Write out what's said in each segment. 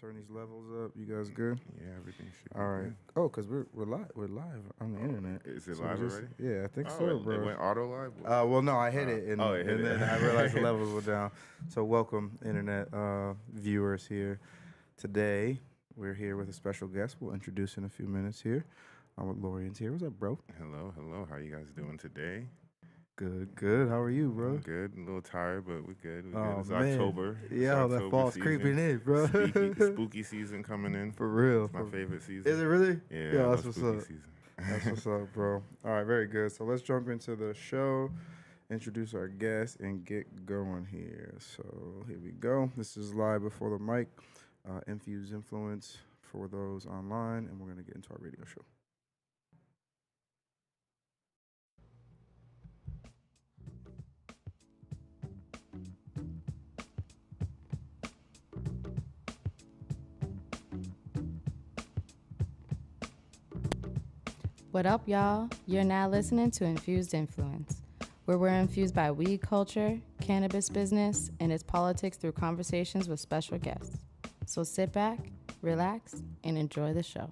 turn these levels up. You guys good? Yeah, everything should be All right. good. Oh, because we're live. We're live on the internet. Is it So live just- already? Yeah, I think Oh, so, it bro. went auto live? Well, no, I hit it, and, it hit and then it. I realized the levels were down. So welcome, internet viewers here. Today, we're here with a special guest. We'll introduce in a few minutes here. I'm with Lorian's here. What's up, bro? Hello. How you guys doing today? Good. How are you, bro? I'm good. A little tired, but we're good. Oh, It's man. October. It's Yeah, that October fall's season. creeping in, bro. Spooky season coming in. For real. It's my favorite season. Is it really? Yeah, I that's love what's spooky up. season. That's what's up, bro. All right, very good. So let's jump into the show, introduce our guest, and get going here. So here we go. This is live before the mic, Infused Influence for those online, and we're going to get into our radio show. What up, y'all? You're now listening to Infused Influence, where we're infused by weed culture, cannabis business, and its politics through conversations with special guests. So sit back, relax, and enjoy the show.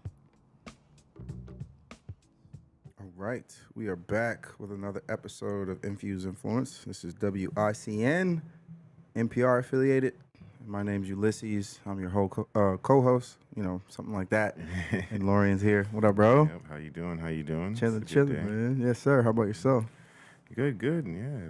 All right, we are back with another episode of Infused Influence. This is WICN, NPR affiliated. My name's Ulysses. I'm your whole co-host, something like that. And Lorian's here. What up, bro? Yep. How you doing? Chilling, It's a good day. man. Yes, sir. How about yourself? Good. Yeah.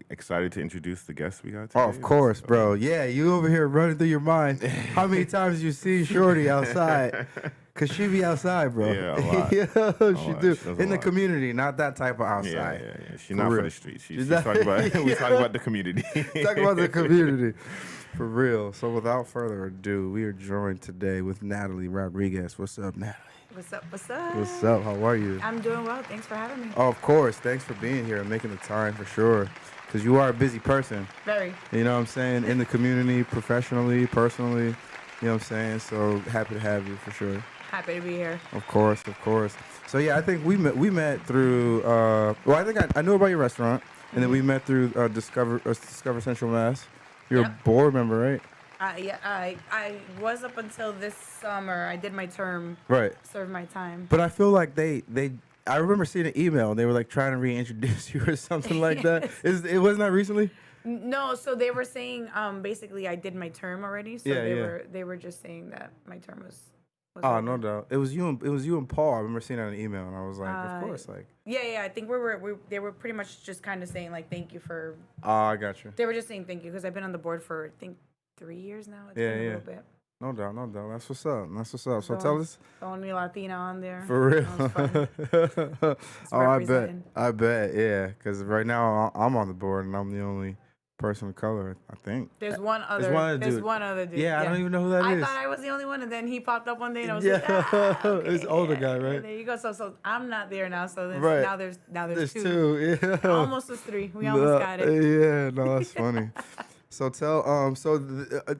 Excited to introduce the guest we got today. Oh, of course, bro. Yeah, you over here running through your mind. How many times you see Shorty outside? Because she be outside, bro. Yeah, a lot. Yeah, A she lot. do. She does a In the lot. community, not that type of outside. Yeah. She's For not real. for the streets. She's not- talking about. We talking about the community. Talk about the community. For real. So without further ado, we are joined today with Natalie Rodriguez. What's up, Natalie? What's up? What's up? How are you? I'm doing well. Thanks for having me. Oh, of course. Thanks for being here and making the time for sure. Because you are a busy person. Very. You know what I'm saying? In the community, professionally, personally. You know what I'm saying? So happy to have you for sure. Happy to be here. Of course. So yeah, I think we met through. I think I knew about your restaurant, and then we met through Discover Central Mass. You're a board member, right? I was up until this summer. I did my term. Right. Served my time. But I feel like they. I remember seeing an email, and they were like trying to reintroduce you or something like that. It wasn't that recently? No, so they were saying basically I did my term already. So they were just saying that my term was Oh, over. no doubt. It was you and Paul. I remember seeing that in an email, and I was like, of course, like. Yeah. I think they were pretty much just kind of saying like thank you for. Oh, I got you. They were just saying thank you because I've been on the board for I think 3 years now. It's been a little bit. No doubt. That's what's up. So The tell us. The only Latina on there. For real. That was fun. I bet, yeah. Because right now I'm on the board, and I'm the only person of color, I think. There's one other dude. Yeah, I don't even know who that I is. thought I was the only one, and then he popped up one day, and I was Yeah. like, ah, okay, It's older guy, right? There you go. So I'm not there now. So Right. now there's two. two. Yeah. Almost was three. We almost got it. Yeah, no, that's funny. So tell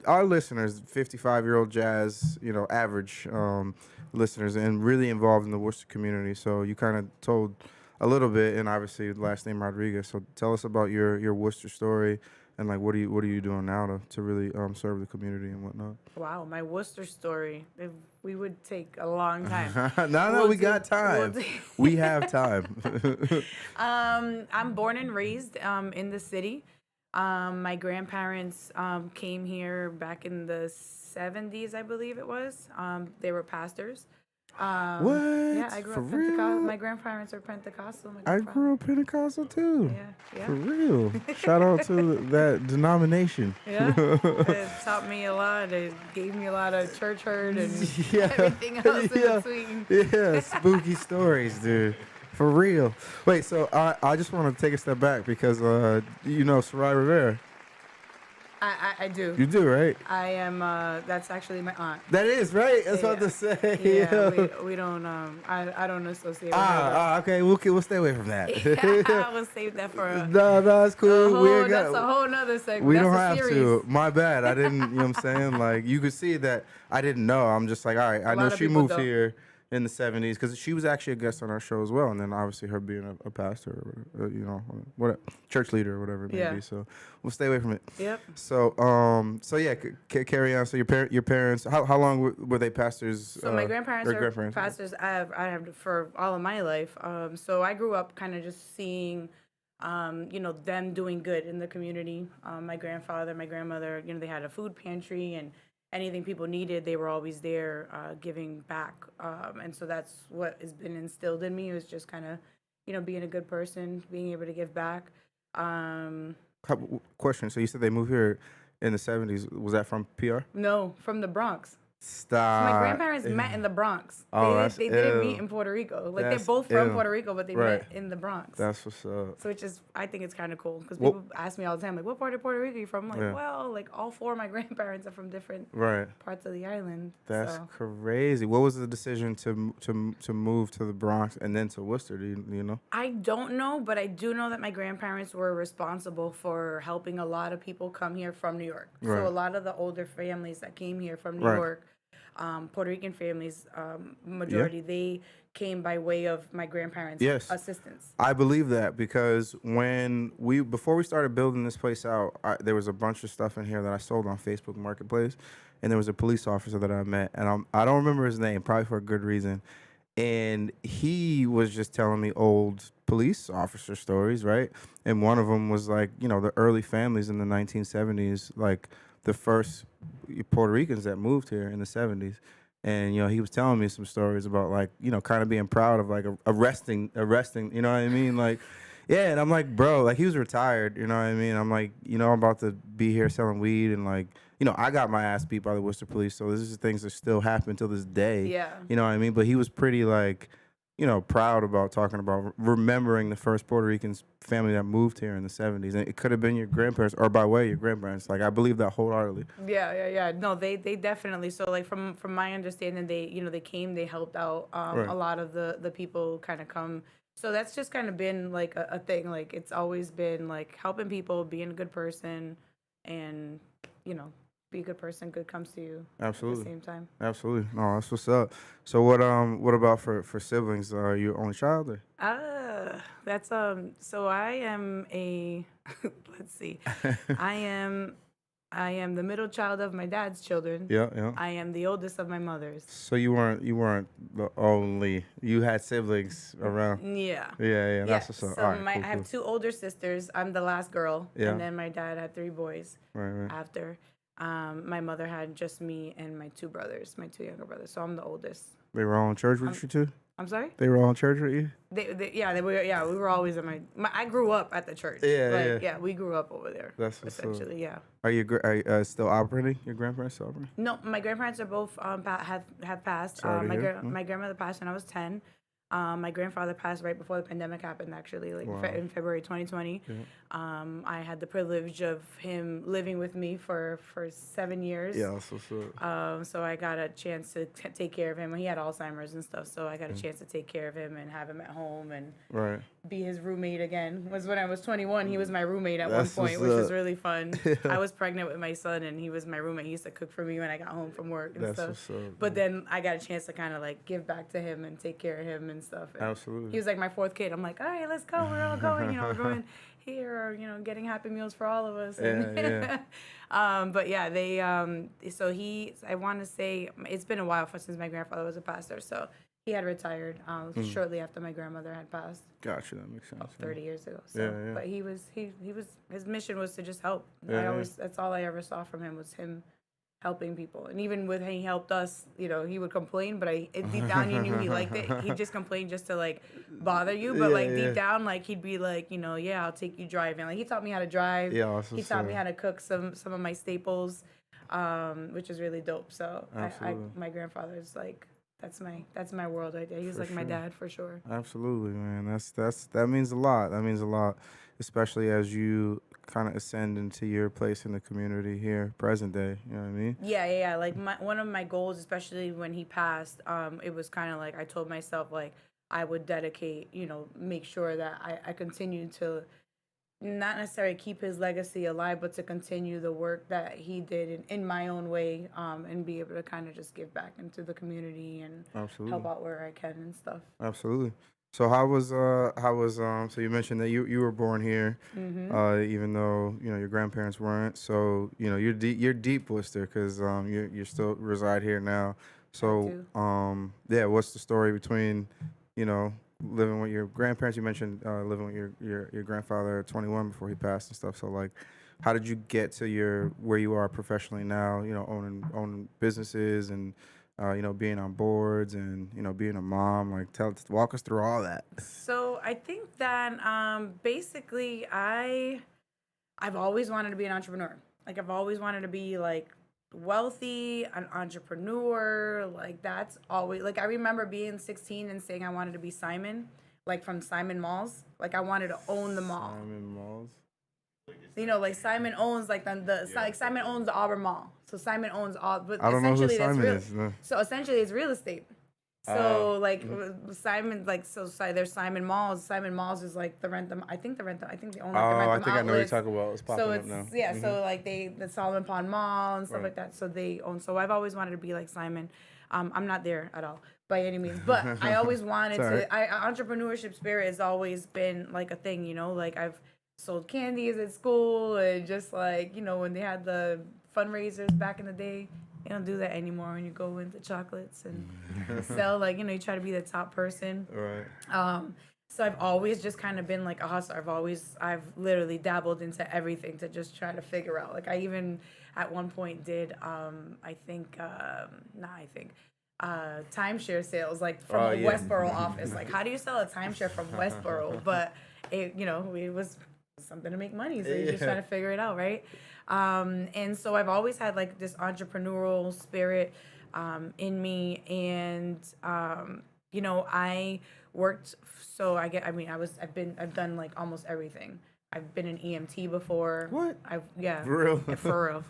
our listeners, 55-year-old jazz, average listeners, and really involved in the Worcester community. So you kind of told a little bit, and obviously last name Rodriguez. So tell us about your Worcester story, and like what are you doing now to really serve the community and whatnot. Wow, my Worcester story. We would take a long time. No, we got time. We have time. I'm born and raised in the city. My grandparents came here back in the 70s, I believe it was. They were pastors. What? Yeah, I grew For up Pentecostal. real? My grandparents are Pentecostal. I grew up Pentecostal too. Yeah. For real. Shout out to that denomination. Yeah. It taught me a lot. It gave me a lot of church hurt and everything else in between. Yeah, spooky stories, dude. For real. Wait, so I just want to take a step back because Sarai Rivera. I do. You do, right? I am. That's actually my aunt. That is right. That's what to say. Yeah, we don't. I don't associate with her. Okay. We'll stay away from that. I will save that for a. No, that's cool. That's a whole nother segment. We that's don't a have series. to. My bad. I didn't. You know what I'm saying? Like you could see that I didn't know. I'm just like, all right. I know lot of she people moved don't. here. in the 70s, because she was actually a guest on our show as well, and then obviously her being a pastor, or, what church leader or whatever it may Yeah. be. So we'll stay away from it. Yep. So yeah, carry on. So your parents, how long were they pastors? So my grandparents or are grandparents? pastors. I have for all of my life. So I grew up kind of just seeing, them doing good in the community. My grandfather, my grandmother, they had a food pantry, and anything people needed, they were always there giving back. And so that's what has been instilled in me, was just kind of, being a good person, being able to give back. Question. So you said they moved here in the 70s. Was that from PR? No, from the Bronx. Stop. My grandparents met in the Bronx. Oh, They didn't meet in Puerto Rico. Like, That's they're both from ill. Puerto Rico, but they Right. met in the Bronx. That's what's up. So I think it's kind of cool, because Well- people ask me all the time, like, what part of Puerto Rico are you from? I'm like, Yeah. well, like, all four of my grandparents are from different Right. parts of the island. That's so. crazy. What was the decision to move to the Bronx and then to Worcester? Do you know? I don't know, but I do know that my grandparents were responsible for helping a lot of people come here from New York. Right. So a lot of the older families that came here from New Right. York, Puerto Rican families, majority, they came by way of my grandparents' Yes. assistance. I believe that, because before we started building this place out, there was a bunch of stuff in here that I sold on Facebook Marketplace, and there was a police officer that I met, and I don't remember his name, probably for a good reason, and he was just telling me old police officer stories, right? And one of them was like, the early families in the 1970s, like the first Puerto Ricans that moved here in the 70s. And, he was telling me some stories about, like, kind of being proud of, like, arresting, you know what I mean? Like, yeah, and I'm like, bro, like, he was retired, you know what I mean? I'm like, I'm about to be here selling weed, and, like, I got my ass beat by the Worcester police, so this is things that still happen till this day. Yeah. You know what I mean? But he was pretty, like, proud about talking about remembering the first Puerto Rican family that moved here in the 70s. And it could have been your grandparents, or by way of your grandparents. Like, I believe that wholeheartedly. Yeah. No, they definitely. So, like, from my understanding, they came, they helped out Right. a lot of the people kind of come. So that's just kind of been like a thing. Like, it's always been like helping people, being a good person, and be a good person, good comes to you. Absolutely. At the same time. Absolutely. No, that's what's up. So what about for siblings? Are you only child? Or? That's so I am a let's see. I am the middle child of my dad's children. Yeah. I am the oldest of my mother's. So you weren't the only. You had siblings around. Yeah. Yeah. That's what's up. So All right, I cool. have two older sisters. I'm the last girl. Yeah. And then my dad had three boys Right. after. My mother had just me and my two brothers, my two younger brothers. So I'm the oldest. They were all in church with you too. I'm sorry? They were all in church with you. We were always in my I grew up at the church. Yeah. We grew up over there. That's what's up. essentially, yeah. Are you still operating? Your grandparents still operating? No, my grandparents are both have passed. Sorry to hear. My grandmother passed when I was 10. My grandfather passed right before the pandemic happened, actually, like Wow. in February 2020. Yeah. I had the privilege of him living with me for 7 years. Yeah, that's what's up. So I got a chance to take care of him. He had Alzheimer's and stuff, so I got a chance to take care of him and have him at home and Right. be his roommate again. Was when I was 21. He was my roommate at That's one point, what's which was up. really fun. I was pregnant with my son, and he was my roommate. He used to cook for me when I got home from work and That's stuff. what's up. But then I got a chance to kind of like give back to him and take care of him and stuff. And Absolutely. he was like my fourth kid. I'm like, all right, let's go. We're all going. We're going here, or getting Happy Meals for all of us. Yeah. But yeah, they. So I want to say it's been a while since my grandfather was a pastor. So he had retired shortly after my grandmother had passed. Gotcha. That makes sense. About yeah. 30 years ago. So, Yeah. but he was his mission was to just help. Yeah. That's all I ever saw from him, was him helping people. And even when he helped us, he would complain, but deep down he knew he liked it. He just complained just to like bother you, but like deep down, like he'd be like, yeah, I'll take you driving. Like he taught me how to drive. Yeah, that's he what's taught me up. how to cook some of my staples, which is really dope. So Absolutely. my grandfather's like, that's my world right there. He was like my sure. dad for sure. Absolutely, man. That means a lot. That means a lot, especially as you kind of ascend into your place in the community here, present day. You know what I mean? Yeah. Like one of my goals, especially when he passed, it was kind of like I told myself like I would dedicate, make sure that I continue to not necessarily keep his legacy alive, but to continue the work that he did in my own way, and be able to kind of just give back into the community and Absolutely. help out where I can and stuff. Absolutely. So so you mentioned that you were born here, even though your grandparents weren't. So you're deep Worcester because you still reside here now. So yeah, what's the story between living with your grandparents? You mentioned living with your grandfather at 21 before he passed and stuff. So like, how did you get to where you are professionally now? Owning businesses and being on boards and being a mom. Like, walk us through all that. So I think that basically I've always wanted to be an entrepreneur. Like I've always wanted to be like wealthy, an entrepreneur. Like that's always like I remember being 16 and saying I wanted to be Simon, like from Simon Malls. Like I wanted to own the mall. Simon Malls. Like Simon owns like like Simon owns the Auburn Mall. So Simon owns all, but I don't know who essentially that's Simon real. is. No. So essentially it's real estate. So Simon, like, so there's Simon Malls. Simon Malls is like I think they own like the Rentham I think outlets. I know what you're talking about. It's popping So up it's now. so like the Solomon Pond Mall and stuff Right. like that. So they own. So I've always wanted to be like Simon. I'm not there at all by any means, but I always wanted It's all to. Entrepreneurship spirit has always been like a thing. Like I've sold candies at school and just like when they had the fundraisers back in the day. You don't do that anymore when you go into chocolates and sell, like, you try to be the top person. Right. So I've always just kind of been like a hustler. I've literally dabbled into everything to just try to figure out. Like I even at one point did, timeshare sales, like from a Westboro office. Like how do you sell a timeshare from Westboro? But it was something to make money. So you're just trying to figure it out, right? And so I've always had like this entrepreneurial spirit in me, and I worked. So I've done like almost everything. I've been an EMT before. What? For real? For real.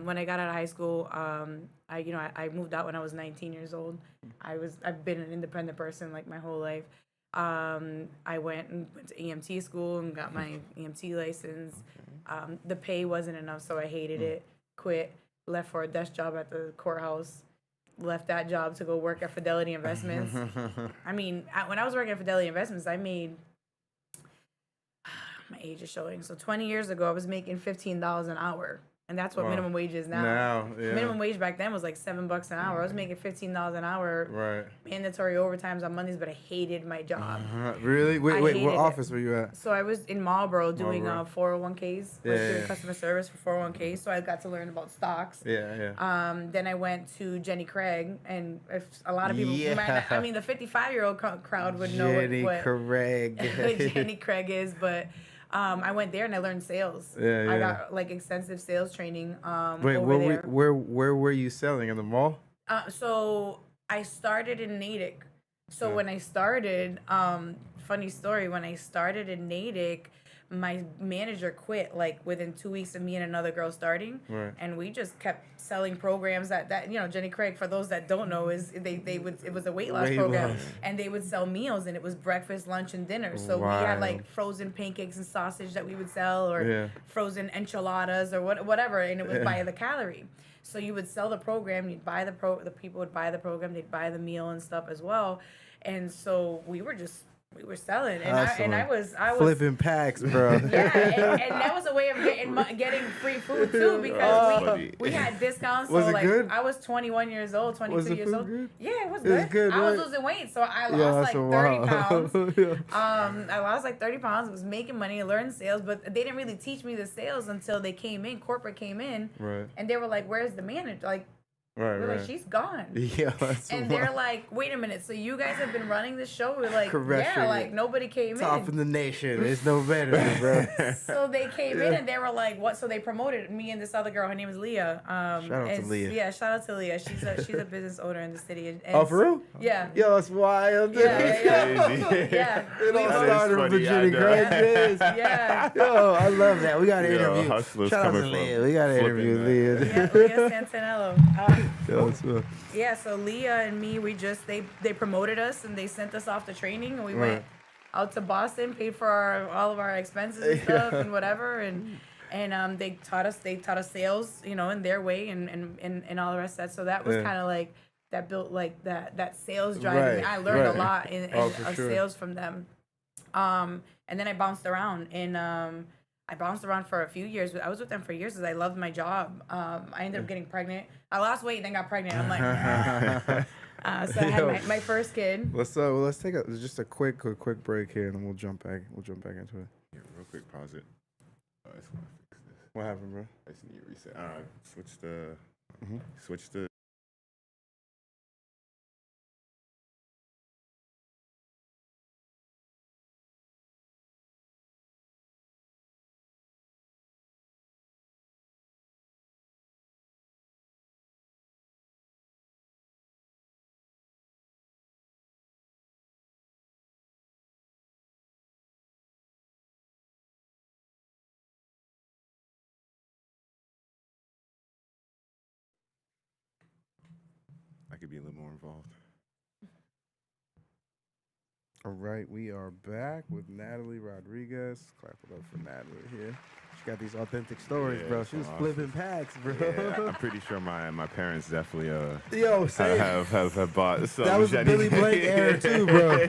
When I got out of high school, I moved out when I was 19 years old. I've been an independent person like my whole life. I went to EMT school and got my EMT license. The pay wasn't enough, so I hated it. Quit. Left for a desk job at the courthouse. Left that job to go work at Fidelity Investments. When I was working at Fidelity Investments, I made my age is showing. So 20 years ago, I was making $15 an hour. And that's what minimum wage is now. Minimum wage back then was like $7 an hour. I was making $15 an hour. Right. Mandatory overtimes on Mondays, but I hated my job. Really? Wait, what office were you at? So I was in Marlboro doing 401ks, doing customer service for 401ks. So I got to learn about stocks. Yeah. Then I went to Jenny Craig, and if a lot of people, might not, the 55-year-old crowd would know what Jenny Craig is, but. I went there and I learned sales. I got like extensive sales training. Where were you selling, in the mall? So I started in Natick. So when I started, funny story, when I started in Natick, my manager quit like within 2 weeks of me and another girl starting. Right. And we just kept selling programs that Jenny Craig, for those that don't know, is it was a weight loss program, and they would sell meals, and it was breakfast, lunch, and dinner. So we had like frozen pancakes and sausage that we would sell, or frozen enchiladas, or whatever, and it was by the calorie. So you would sell the program, you'd buy the people would buy the program, they'd buy the meal and stuff as well. And so we were selling, and I was flipping packs, bro. Yeah, and that was a way of getting free food too, because we had discounts. Was so it like good? I was 21 years old, 22 years old. Good? Yeah, it was It was good. good, I was right? losing weight, so I lost like 30 pounds. I lost like 30 pounds. I was making money, I learned sales, but they didn't really teach me the sales until they came in. Corporate came in, Right. and they were like, "Where's the manager?" Like. We're like, she's gone. Yeah, and they're like, wait a minute, so you guys have been running this show? We're like, Correct. yeah, like nobody came top in. in the nation. It's no better, bro. So they came in and they were like, what? So they promoted me and this other girl. Her name is Leah. Shout out to Leah. Yeah, shout out to Leah. She's a business owner in the city. And Oh, for real? Yeah. Yo, it's wild. Yeah. It all That is started with funny, Jenny I know. Craig. Yeah. Yo, I love that. We got to interview. Hustlers Shout out to coming Leah. from We got to flipping, interview man. Leah. Yeah, Leah Santanello. Yo, what's up? Yeah, so Leah and me, they promoted us and they sent us off to training, and we went out to Boston, paid for all of our expenses and stuff and whatever, and they taught us sales, you know, in their way and all the rest of that. So that was kind of like that built like that sales drive in me. I learned a lot of sales from them. And then I bounced around for a few years. I was with them for years because I loved my job. I ended up getting pregnant. I lost weight and then got pregnant. I'm like, so I had my first kid. Let's take just a quick break here, and then we'll jump back into it. Yeah, real quick, pause it. I just want to fix this. What happened, bro? I just need to reset. Switch the. I could be a little more involved. All right, we are back with Natalie Rodriguez. Clap it up for Natalie here. She got these authentic stories, bro. She was flipping packs, bro. Yeah, I'm pretty sure my parents definitely have bought some. That was a Billy Blank era too, bro.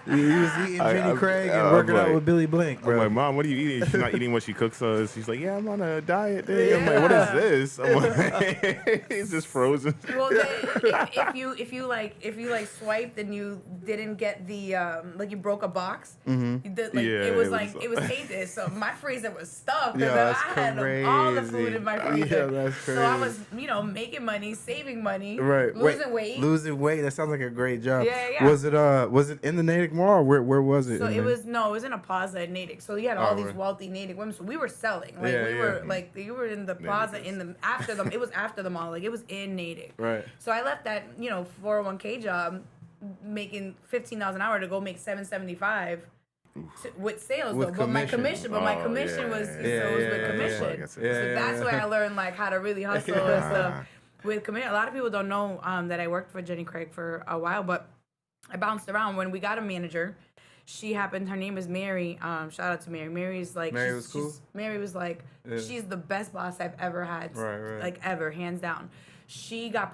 He was eating Jenny Craig and working out with Billy Blank, bro. I'm like, Mom, what are you eating? She's not eating what she cooks us. She's like, yeah, I'm on a diet day. I'm like, what is this? I'm like, it's just frozen. Well, if you swiped and you didn't get the like you broke a box, it was tainted. So my freezer was stuffed because I had all the food in my freezer. Yeah, that's crazy. So I was, making money, saving money, right? Losing weight. That sounds like a great job. Yeah. Was it in the Natick Mall? Or where was it? So it was in a plaza in Natick. So you had all these wealthy Natick women. So we were selling. You were in the plaza after them. It was after the mall. Like it was in Natick. Right. So I left that 401k job, making $15 an hour to go make $775 with sales. But my commission was with commission. So that's where I learned like how to really hustle and stuff with commission. A lot of people don't know that I worked for Jenny Craig for a while, but I bounced around. When we got a manager, her name is Mary. Shout out to Mary. Mary was cool. Mary was like, she's the best boss I've ever had, right. like ever, hands down. She got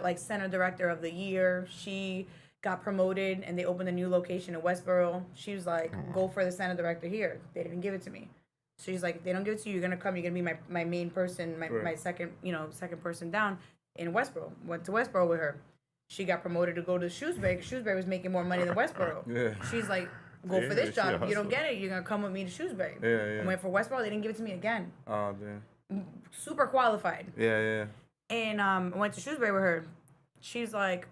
like center director of the year. She got promoted, and they opened a new location in Westboro. She was like, go for the center director here. They didn't give it to me. So she's like, they don't give it to you. You're gonna come. You're gonna be my main person, my second person down in Westboro. Went to Westboro with her. She got promoted to go to Shrewsbury. Shrewsbury was making more money than Westboro. She's like, go for this job. If you don't get it, you're gonna come with me to Shrewsbury. I went for Westboro. They didn't give it to me again. Oh damn. Super qualified. Yeah. And I went to Shrewsbury with her. She's like,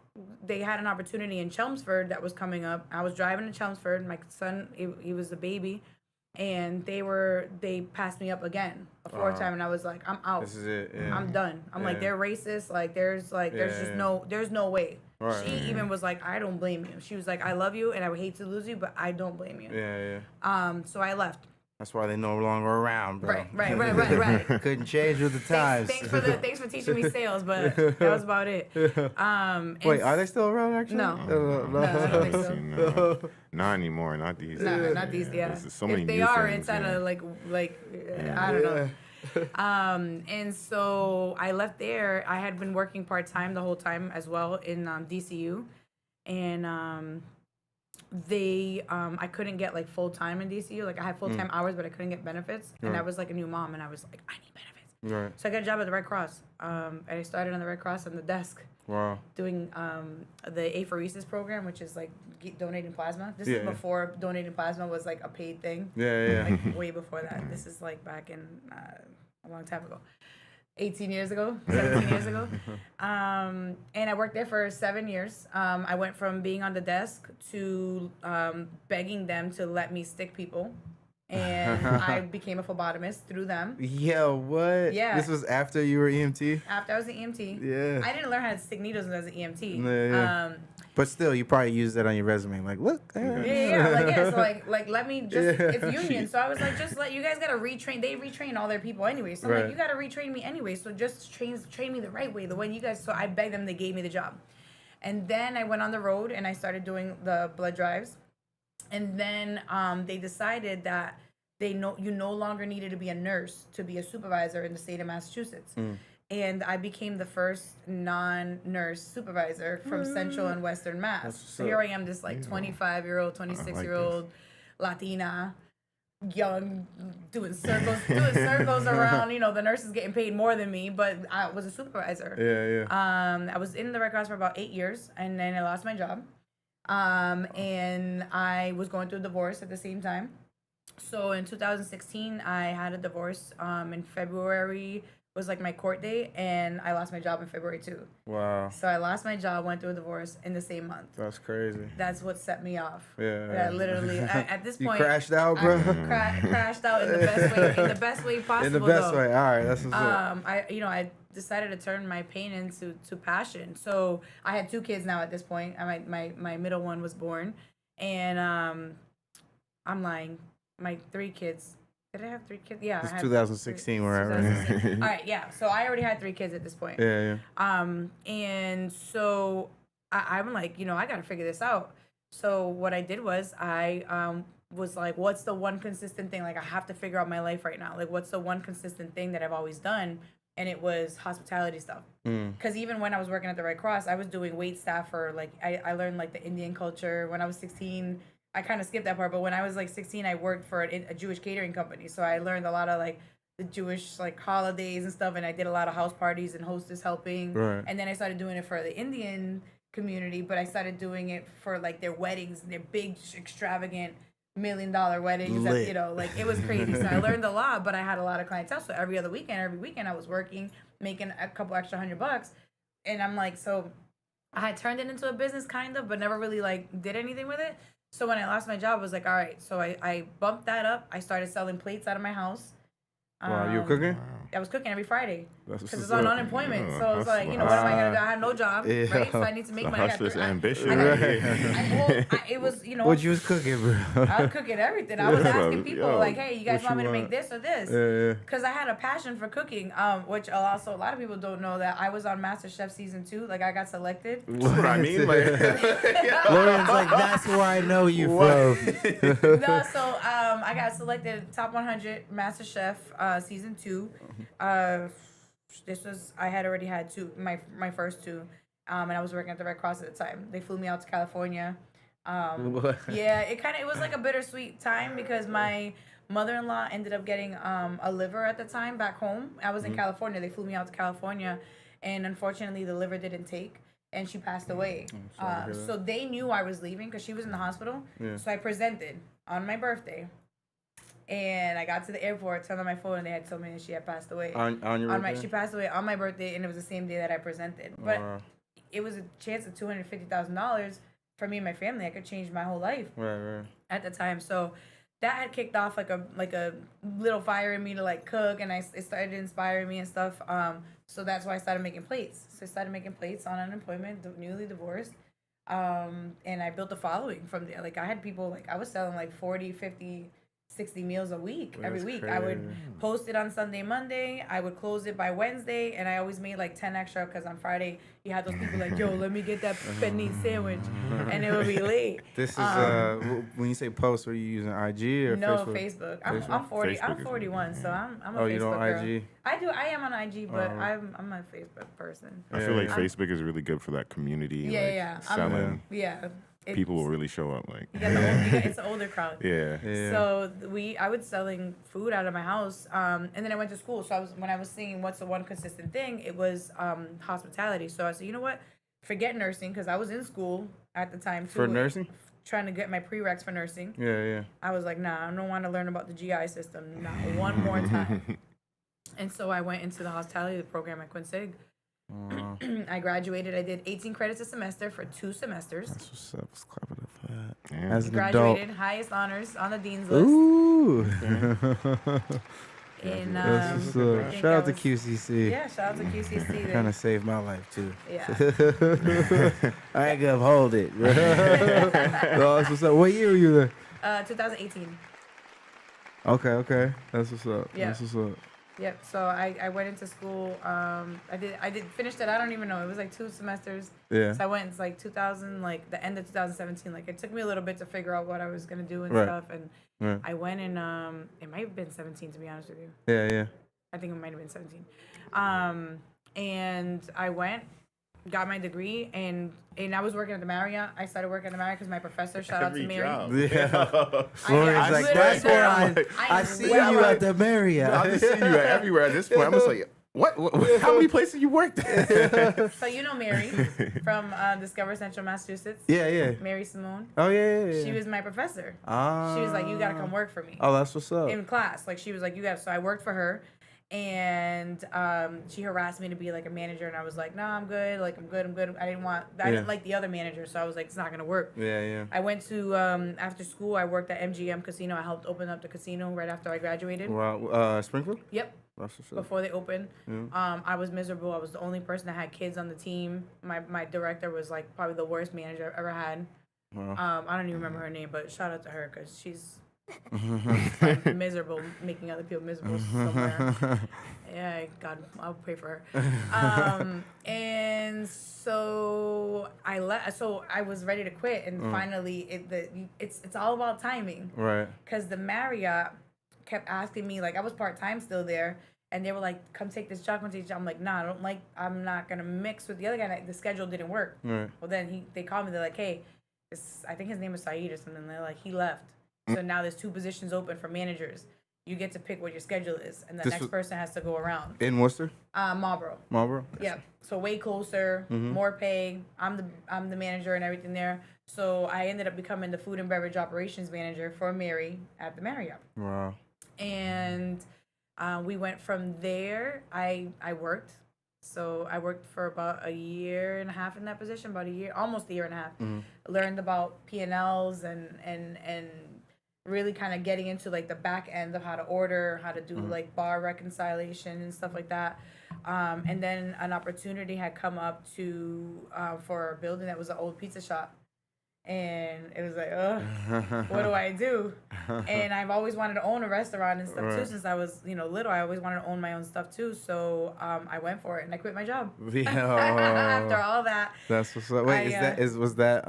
they had an opportunity in Chelmsford that was coming up. I was driving to Chelmsford. My son, he was a baby, and they passed me up again a fourth time, and I was like, I'm out. This is it. Yeah. I'm done. I'm like, they're racist. Like there's no way. Right, she even was like, I don't blame you. She was like, I love you, and I would hate to lose you, but I don't blame you. Yeah. So I left. That's why they no longer around, bro. Right. Couldn't change with the times. Thanks for teaching me sales, but that was about it. Wait, are they still around actually? No, I don't think so. No. Not anymore. Not these. No, not these. Yeah. There's so many if they new are, things, it's at a like I don't know. And so I left there. I had been working part-time the whole time as well in DCU, and I couldn't get like full-time in DCU. Like I had full-time hours, but I couldn't get benefits. And I was like a new mom, and I was like, I need benefits. Right. So I got a job at the Red Cross. And I started on the Red Cross on the desk. Wow. Doing the apheresis program, which is like donating plasma. This is before donating plasma was like a paid thing. Yeah. Like way before that. This is like back in a long time ago. 18 years ago, 17 years ago. And I worked there for 7 years. I went from being on the desk to begging them to let me stick people. And I became a phlebotomist through them. Yo, what? Yeah. This was after you were EMT? After I was an EMT. Yeah. I didn't learn how to stick needles as an EMT. Yeah. But still, you probably used that on your resume. Like, look. Yeah. So like let me just, it's union. So I was like, just let, you guys got to retrain. They retrain all their people anyway. So I'm like, you got to retrain me anyway. So just train me the right way, the way you guys, so I begged them, they gave me the job. And then I went on the road and I started doing the blood drives. And then they decided that you no longer needed to be a nurse to be a supervisor in the state of Massachusetts. And I became the first non-nurse supervisor from Central and Western Mass. So here I am, this like 25-year-old, 26-year-old Latina, young, doing circles around. You know, the nurses getting paid more than me, but I was a supervisor. Yeah. I was in the Red Cross for about 8 years, and then I lost my job. And I was going through a divorce at the same time. So in 2016, I had a divorce. In February was like my court date, and I lost my job in February too. Wow. So I lost my job, went through a divorce in the same month. That's crazy. That's what set me off. Yeah. Literally, at this You point, crashed out, bro. I crashed out in the best way, possible. In the best though. way. All right, that's what's up. I decided to turn my pain into passion. So I had 2 kids now at this point. My middle one was born, and I'm lying. My 3 kids. Did I have 3 kids? Yeah, It's I had 2016 we're at, right? 2016. All right, yeah. So I already had 3 kids at this point. Yeah. And so I'm like, I got to figure this out. So what I did was I was like, what's the one consistent thing? Like, I have to figure out my life right now. Like, what's the one consistent thing that I've always done? And it was hospitality stuff. Because even when I was working at the Red Cross, I was doing wait staff for, like, I learned, like, the Indian culture. When I was 16, I kind of skipped that part. But when I was, like, 16, I worked for a Jewish catering company. So I learned a lot of, like, the Jewish, like, holidays and stuff. And I did a lot of house parties and hostess helping. Right. And then I started doing it for the Indian community. But I started doing it for, like, their weddings, their big, extravagant $1 million weddings. That, like, it was crazy. So I learned a lot, but I had a lot of clientele. So every weekend I was working, making a couple extra $100. And I'm like, so I had turned it into a business kind of, but never really like did anything with it. So when I lost my job, I was like, all right. So I bumped that up. I started selling plates out of my house. Wow, you were cooking? I was cooking every Friday That's because what's it's on up. unemployment. So it's like, what am I gonna do? I had no job, right? So I need to make money. Hustler's ambition. It was, What you was cooking, bro? I was cooking everything. I was asking people Yo, like, "Hey, you guys what want me you to make want? this or this?" Yeah. Because I had a passion for cooking, which also a lot of people don't know that I was on MasterChef season 2. Like I got selected. That's what I mean. Like, Lauren's like, that's where I know you from. No, so I got selected top 100 MasterChef season 2. I had already had my first 2, and I was working at the Red Cross at the time. They flew me out to California. Yeah, it was like a bittersweet time because my mother-in-law ended up getting a liver at the time back home. I was in California. They flew me out to California, and unfortunately the liver didn't take, and she passed away. So they knew I was leaving because she was in the hospital. Yeah. So I presented on my birthday. And I got to the airport, turned on my phone, and they had told me that she had passed away. On your birthday? She passed away on my birthday, and it was the same day that I presented. But it was a chance of $250,000 for me and my family. I could change my whole life Right. at the time. So that had kicked off like a little fire in me to like cook, and it started inspiring me and stuff. So that's why I started making plates. So I started making plates on unemployment, newly divorced. And I built a following from there. Like I had people, like I was selling like 40, 50, 60 meals a week, every week. Crazy. I would post it on Sunday, Monday. I would close it by Wednesday, and I always made like 10 extra because on Friday you had those people like, yo, let me get that penne sandwich, and it would be late. This is when you say post, are you using IG or No, Facebook? Facebook. I'm 40. I'm Facebook is 41, so I'm a Oh, Facebook you don't girl. IG? I am on IG, but I'm a Facebook person. I feel like Yeah. Facebook is really good for that community. Yeah, like, yeah. Selling. People will really show up. Like, It's an older crowd. yeah. So I was selling food out of my house, and then I went to school. So when I was seeing what's the one consistent thing, it was hospitality. So I said, you know what, forget nursing because I was in school at the time too, For nursing? trying to get my prereqs for nursing. Yeah. I was like, nah, I don't want to learn about the GI system not one more time. And so I went into the hospitality program at Quincy. I graduated. I did 18 credits a semester for 2 semesters. That's what's up. Let's clap it up for that. Yeah. As an Graduated, adult. highest honors on the dean's list. Ooh. And That's what's I up. think Shout out I to QCC. Yeah, shout out to QCC. Kind of saved my life too. Yeah. I ain't gonna hold it. No, that's what's up. What year were you there? 2018. Okay. That's what's up. Yeah. That's what's up. Yep. So I went into school. I did finish that. I don't even know. It was like 2 semesters. Yeah. So I went. It's like 2000, like the end of 2017. Like it took me a little bit to figure out what I was gonna do and Right. stuff. And Right. I went and it might have been 17 to be honest with you. Yeah, yeah. I think it might have been 17. And I went, got my degree, and I was working at the Marriott. I started working at the Marriott because my professor, shout out to Every Mary. job. Yeah. I Lori's like, literally that's said, where I I see swear you I at the Marriott. I just see you at everywhere at this point. I'm just like, what? How many places you worked at? So you know Mary from Discover Central Massachusetts? Yeah, yeah. Mary Simone. Oh, yeah, yeah, yeah. She was my professor. Ah. She was like, you gotta come work for me. Oh, that's what's up. In class. Like she was like, you got. So I worked for her, and she harassed me to be like a manager, and I was like, no, I'm good. Like I'm good. I didn't like the other manager, so I was like, it's not gonna work. Yeah, yeah. I went to after school. I worked at MGM Casino. I helped open up the casino right after I graduated. Wow. Springfield? Yep. That's what's up. Before they opened, Yeah. I was miserable. I was the only person that had kids on the team. My director was like probably the worst manager I've ever had. Wow. I don't even remember her name, but shout out to her because she's miserable, making other people miserable somewhere. Yeah, God, I'll pray for her. And so I left. So I was ready to quit, and finally, it's all about timing. Right. Because the Marriott kept asking me, like I was part-time still there, and they were like, come take this job, come take this job. I'm like, nah, I'm not gonna mix with the other guy. The schedule didn't work. Right. Well, then they called me, they're like, hey, I think his name is Saeed or something. They're like, he left. So now there's 2 positions open for managers. You get to pick what your schedule is, and the next person has to go around. In Worcester? Marlboro. Marlboro? Yeah. So way closer, more pay. I'm the manager and everything there. So I ended up becoming the food and beverage operations manager for Mary at the Marriott. Wow. And we went from there. I worked. So I worked for about a year and a half in that position, almost a year and a half. Learned about P&Ls and really kind of getting into like the back end of how to order, how to do like bar reconciliation and stuff like that. And then an opportunity had come up for a building that was an old pizza shop. And it was like, what do I do? And I've always wanted to own a restaurant and stuff too. Since I was, little, I always wanted to own my own stuff too. So I went for it and I quit my job. After all that. That's what's up. Wait, was that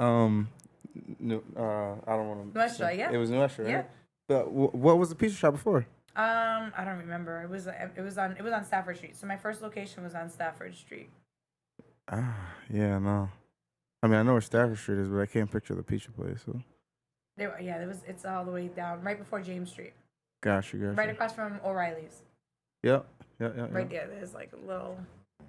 New, I don't want to. Nuestra, yeah. It was Nuestra, right? Yeah. But what was the pizza shop before? I don't remember. It was on Stafford Street. So my first location was on Stafford Street. Yeah, no. I mean, I know where Stafford Street is, but I can't picture the pizza place. So. It's all the way down, right before James Street. Gotcha. Right across from O'Reilly's. Yep. Right there, there's like a little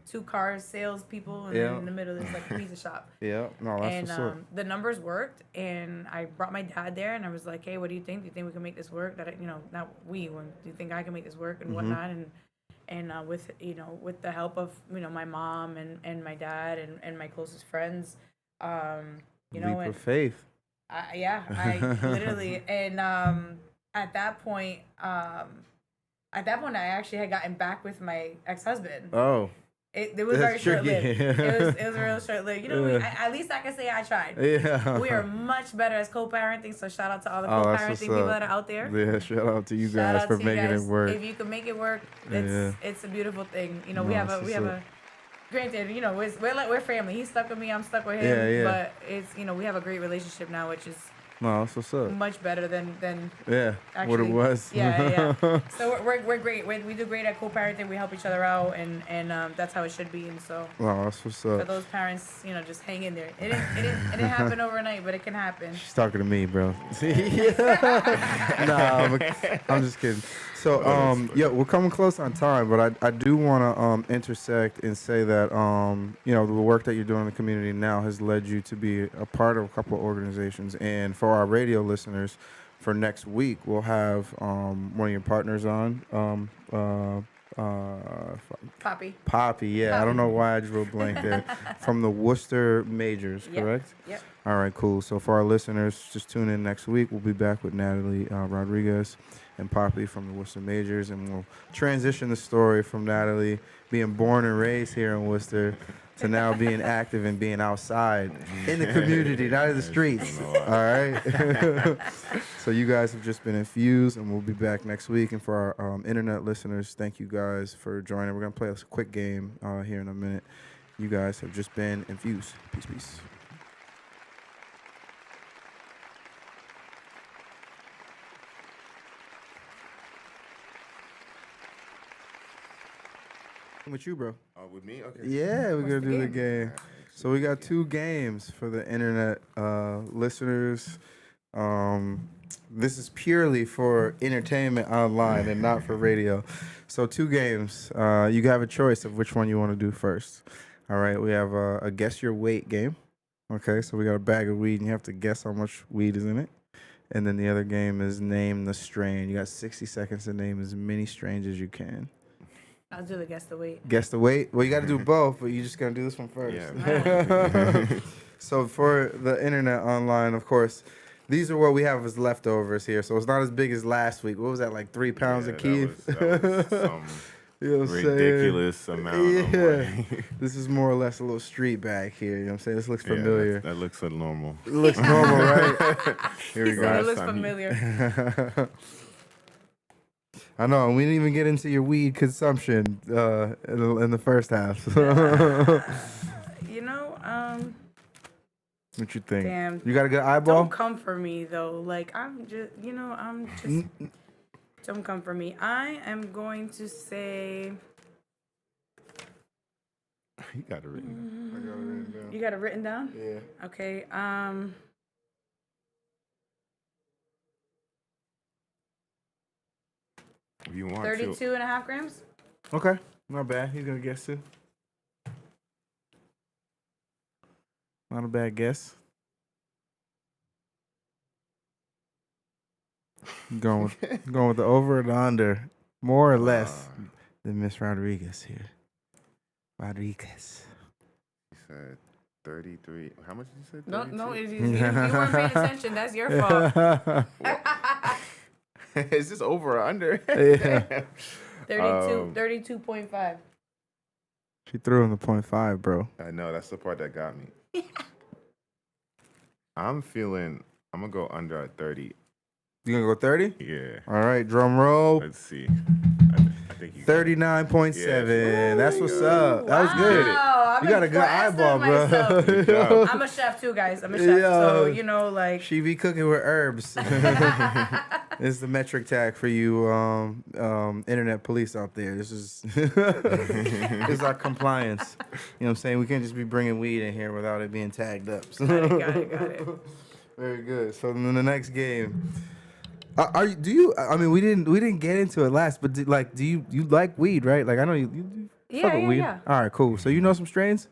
2 cars, salespeople, and then in the middle there's like a pizza shop. Yeah, no, that's and what's up. the numbers worked, and I brought my dad there, and I was like, "Hey, what do you think? Do you think we can make this work? Do you think I can make this work and whatnot?" And with the help of my mom and my dad and my closest friends, Leap of faith. I literally and at that point I actually had gotten back with my ex-husband. Oh. It was very short-lived. It was real short-lived. At least I can say I tried. Yeah. We are much better as co-parenting, so shout out to all the co-parenting people that are out there. Yeah, shout out to you guys for making it work. If you can make it work, it's a beautiful thing. We have a granted, we're family. He's stuck with me, I'm stuck with him. But it's we have a great relationship now, which is that's what's up. much better than actually, what it was. Yeah. So we're great. We do great at co-parenting. We help each other out, and that's how it should be. And so that's what's up. For those parents, just hang in there. It didn't happen overnight, but it can happen. She's talking to me, bro. Nah, I'm just kidding. So we're coming close on time, but I do want to intersect and say that the work that you're doing in the community now has led you to be a part of a couple of organizations. And for our radio listeners, for next week we'll have one of your partners on. Poppy, yeah. I don't know why I just wrote blank there. From the Worcester Majors, correct? Yep. All right, cool. So for our listeners, just tune in next week. We'll be back with Natalie Rodriguez. and Poppy from the Worcester Majors, and we'll transition the story from Natalie being born and raised here in Worcester to now being active and being outside in the community, not in the streets. All right. So you guys have just been infused, and we'll be back next week. And for our internet listeners, thank you guys for joining. We're gonna play a quick game here in a minute. You guys have just been infused. Peace, peace. With you, bro. With me? Okay. Yeah, we're gonna do the game. So we got 2 games for the internet listeners. This is purely for entertainment online and not for radio. So 2 games. You have a choice of which one you want to do first. All right, we have a guess your weight game. Okay, so we got a bag of weed and you have to guess how much weed is in it. And then the other game is name the strain. You got 60 seconds to name as many strains as you can. I'll do the guess the weight. Guess the weight? Well, you got to do both, but you're just going to do this one first. Yeah. So for the internet online, of course, these are what we have as leftovers here. So it's not as big as last week. What was that, like 3 pounds of Keith? That was some you know what I'm ridiculous amount. Yeah. This is more or less a little street bag here. You know what I'm saying? This looks familiar. Yeah, that looks so normal. It looks normal, right? Here we It go. looks familiar. I know, and we didn't even get into your weed consumption in the first half. You know, What you think? Damn. You got a good eyeball? don't come for me though. Like I'm just don't come for me. I am going to say You got it written. I got it written down. you got it written down? Yeah. Okay. 32 and a half grams. Okay, not bad. He's gonna guess too. Not a bad guess. Going with the over or the under, more or less than Miss Rodriguez here. Rodriguez. He said 33. How much did you say? No, if you weren't paying attention, that's your fault. Is this over or under? Yeah. 32.5. She threw in the 0.5, bro. I know, that's the part that got me. I'm gonna go under at 30. You gonna go 30? Yeah. All right, drum roll. Let's see. I think you 39.7. Yeah. That's what's up. That was good. Wow, You got a good eyeball, bro. Good job. I'm a chef too, guys. I'm a chef, so like She be cooking with herbs. It's the metric tag for you, internet police out there. This is this is our compliance. You know what I'm saying? We can't just be bringing weed in here without it being tagged up. got it. Very good. So then the next game. I mean, we didn't get into it last, but do you like weed, right? Like I know you fuck with weed. Yeah. All right, cool. So you know some strains?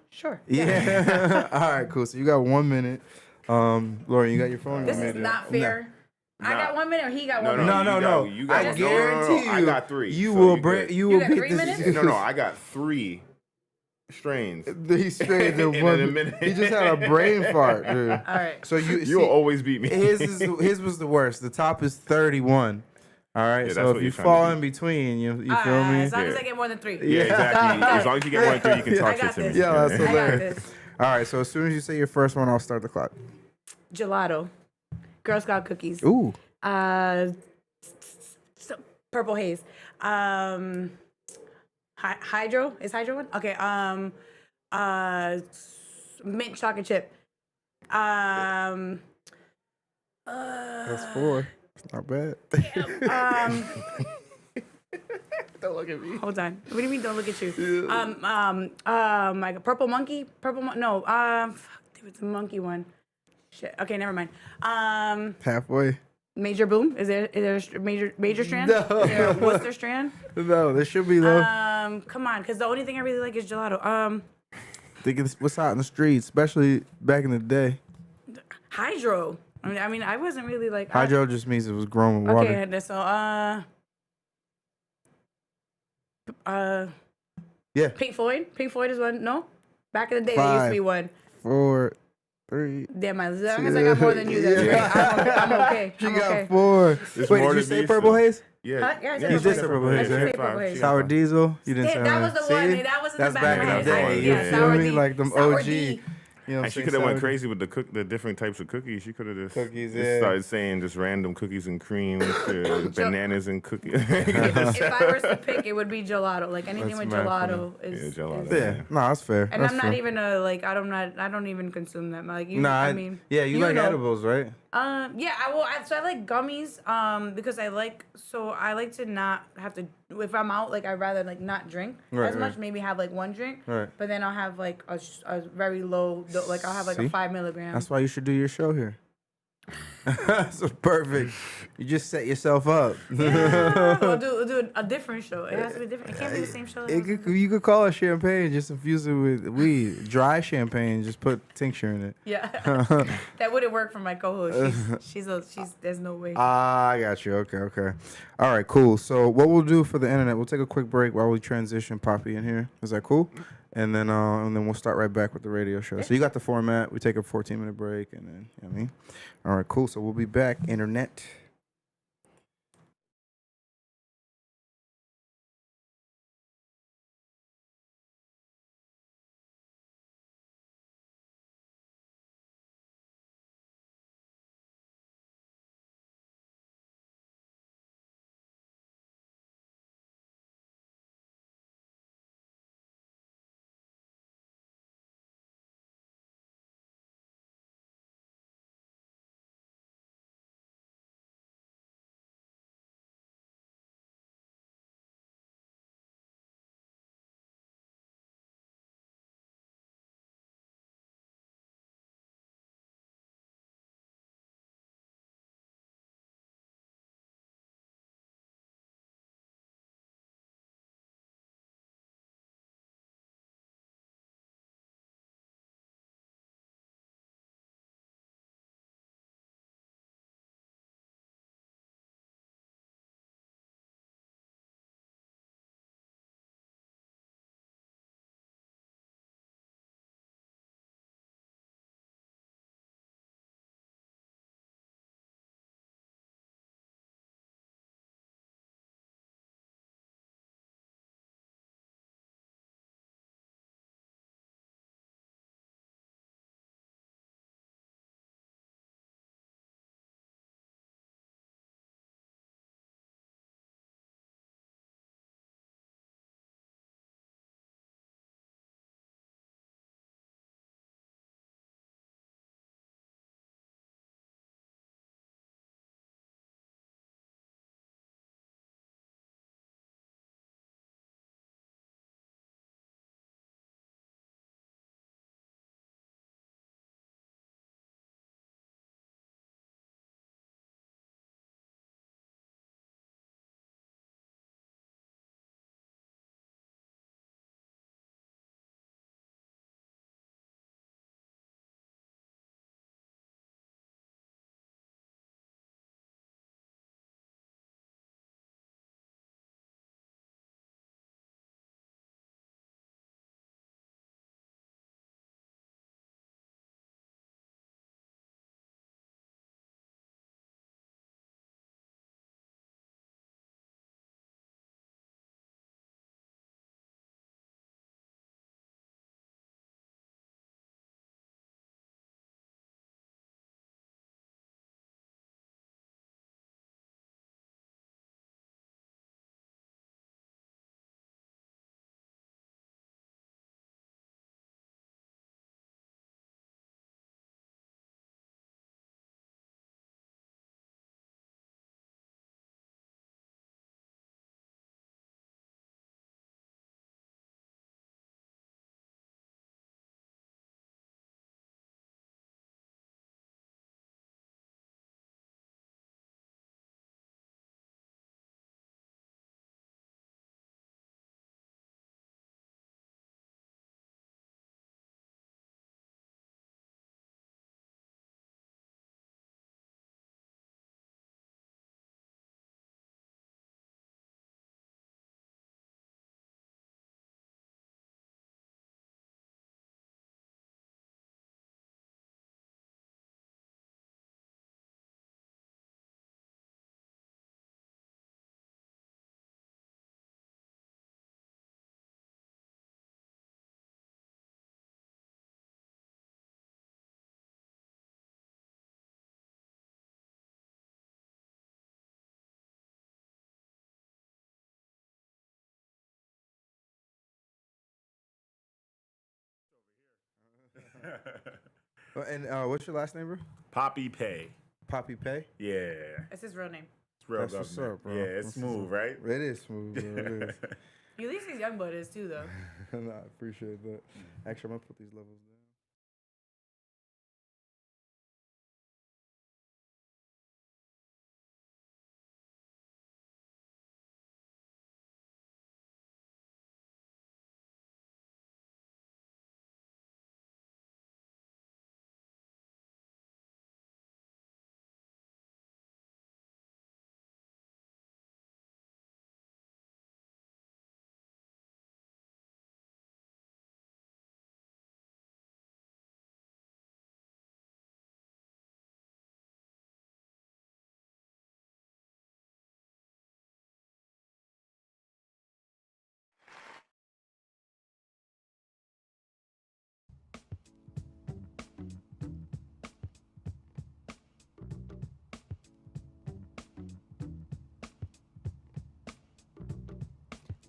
Sure. Yeah. All right, cool. So you got 1 minute. Lauren, you got your phone? This is not fair. I got 1 minute, or he got 1 minute. No. You got I one. guarantee you. I got 3. You so will you break. good. You will got beat 3 this. minutes? No, I got 3 strains. These strains in In 1 a minute. He just had a brain fart, dude. All right. So You will always beat me. his was the worst. The top is 31. All right. Yeah, So that's if what you you're trying to fall do. in between, you All feel right, me? as long as Yeah. I get more than 3. Yeah, exactly. As long as you get 1 and 3, you can talk I shit got to me. this. Yeah, that's I got hilarious. this. All right. So as soon as you say your first one, I'll start the clock. Gelato, Girl Scout cookies. Ooh. Purple haze. Hydro is Hydro one? Okay. Mint chocolate chip. That's 4. It's not bad. Don't look at me. Hold on. What do you mean? Don't look at you. Like a purple monkey. No. It's a monkey one. Shit. Okay, never mind. Halfway. Major boom. Is there a major strand? No. Is there a Worcester strand? No, there should be though. Come on, because the only thing I really like is gelato. Think it's what's out in the streets, especially back in the day. Hydro. I mean, I wasn't really like Hydro just means it was grown with water. Okay, so Yeah. Pink Floyd. Pink Floyd is one. No, back in the day, there used to 5, be one. 4, 3. Damn, as long as I got more than you, that's great. I'm okay. She I'm got okay. 4. It's Wait, more did you than say me, Purple so- Haze? Yeah, Huh? Yeah, I said You Purple did say Haze. Purple I Haze, did right? say Purple Haze. Sour Diesel? You didn't say That was the See? one. That was in That's the back of my back in the head. day. Yeah, You yeah. feel me? D. Like them Sour OG. D. You know what I'm And she saying? could have went Sour D. crazy with the different types of cookies. She could have just, Cookies, just yeah. started saying just random cookies and cream, to bananas and cookies. If I was to pick, it would be gelato. Like anything That's with mad gelato Yeah, is. gelato. is- Yeah, no, that's fair. And that's I'm not fair. even I don't even consume them. Like you, Nah, I mean, yeah, you like know. edibles, right? Yeah, so I like gummies, because I like to not have to, if I'm out, like I'd rather like not drink Right, as much, right. make have like one drink, Right. but then I'll have like a very low, like I'll have like See? a 5 milligram. That's why you should do your show here. So perfect. You just set yourself up. Yeah, we'll do a different show. It has to be different. It can't be the same show. You could call it champagne, just infuse it with weed. Dry champagne, just put tincture in it. Yeah, that wouldn't work for my co-host. She's there's no way. Ah, I got you. Okay. All right, cool. So what we'll do for the internet, we'll take a quick break while we transition Poppy in here. Is that cool? And then we'll start right back with the radio show. So you got the format. We take a 14-minute break, and then, you know what I mean? All right, cool. So we'll be back, internet. And what's your last name, bro? Poppy Pay. Poppy Pay? Yeah. That's his real name. It's real That's what's government. up, bro. Yeah, it's That's smooth, right? It is smooth, bro. It is. At least his young blood is too, though. No, I appreciate that. Actually, I'm going to put these levels down.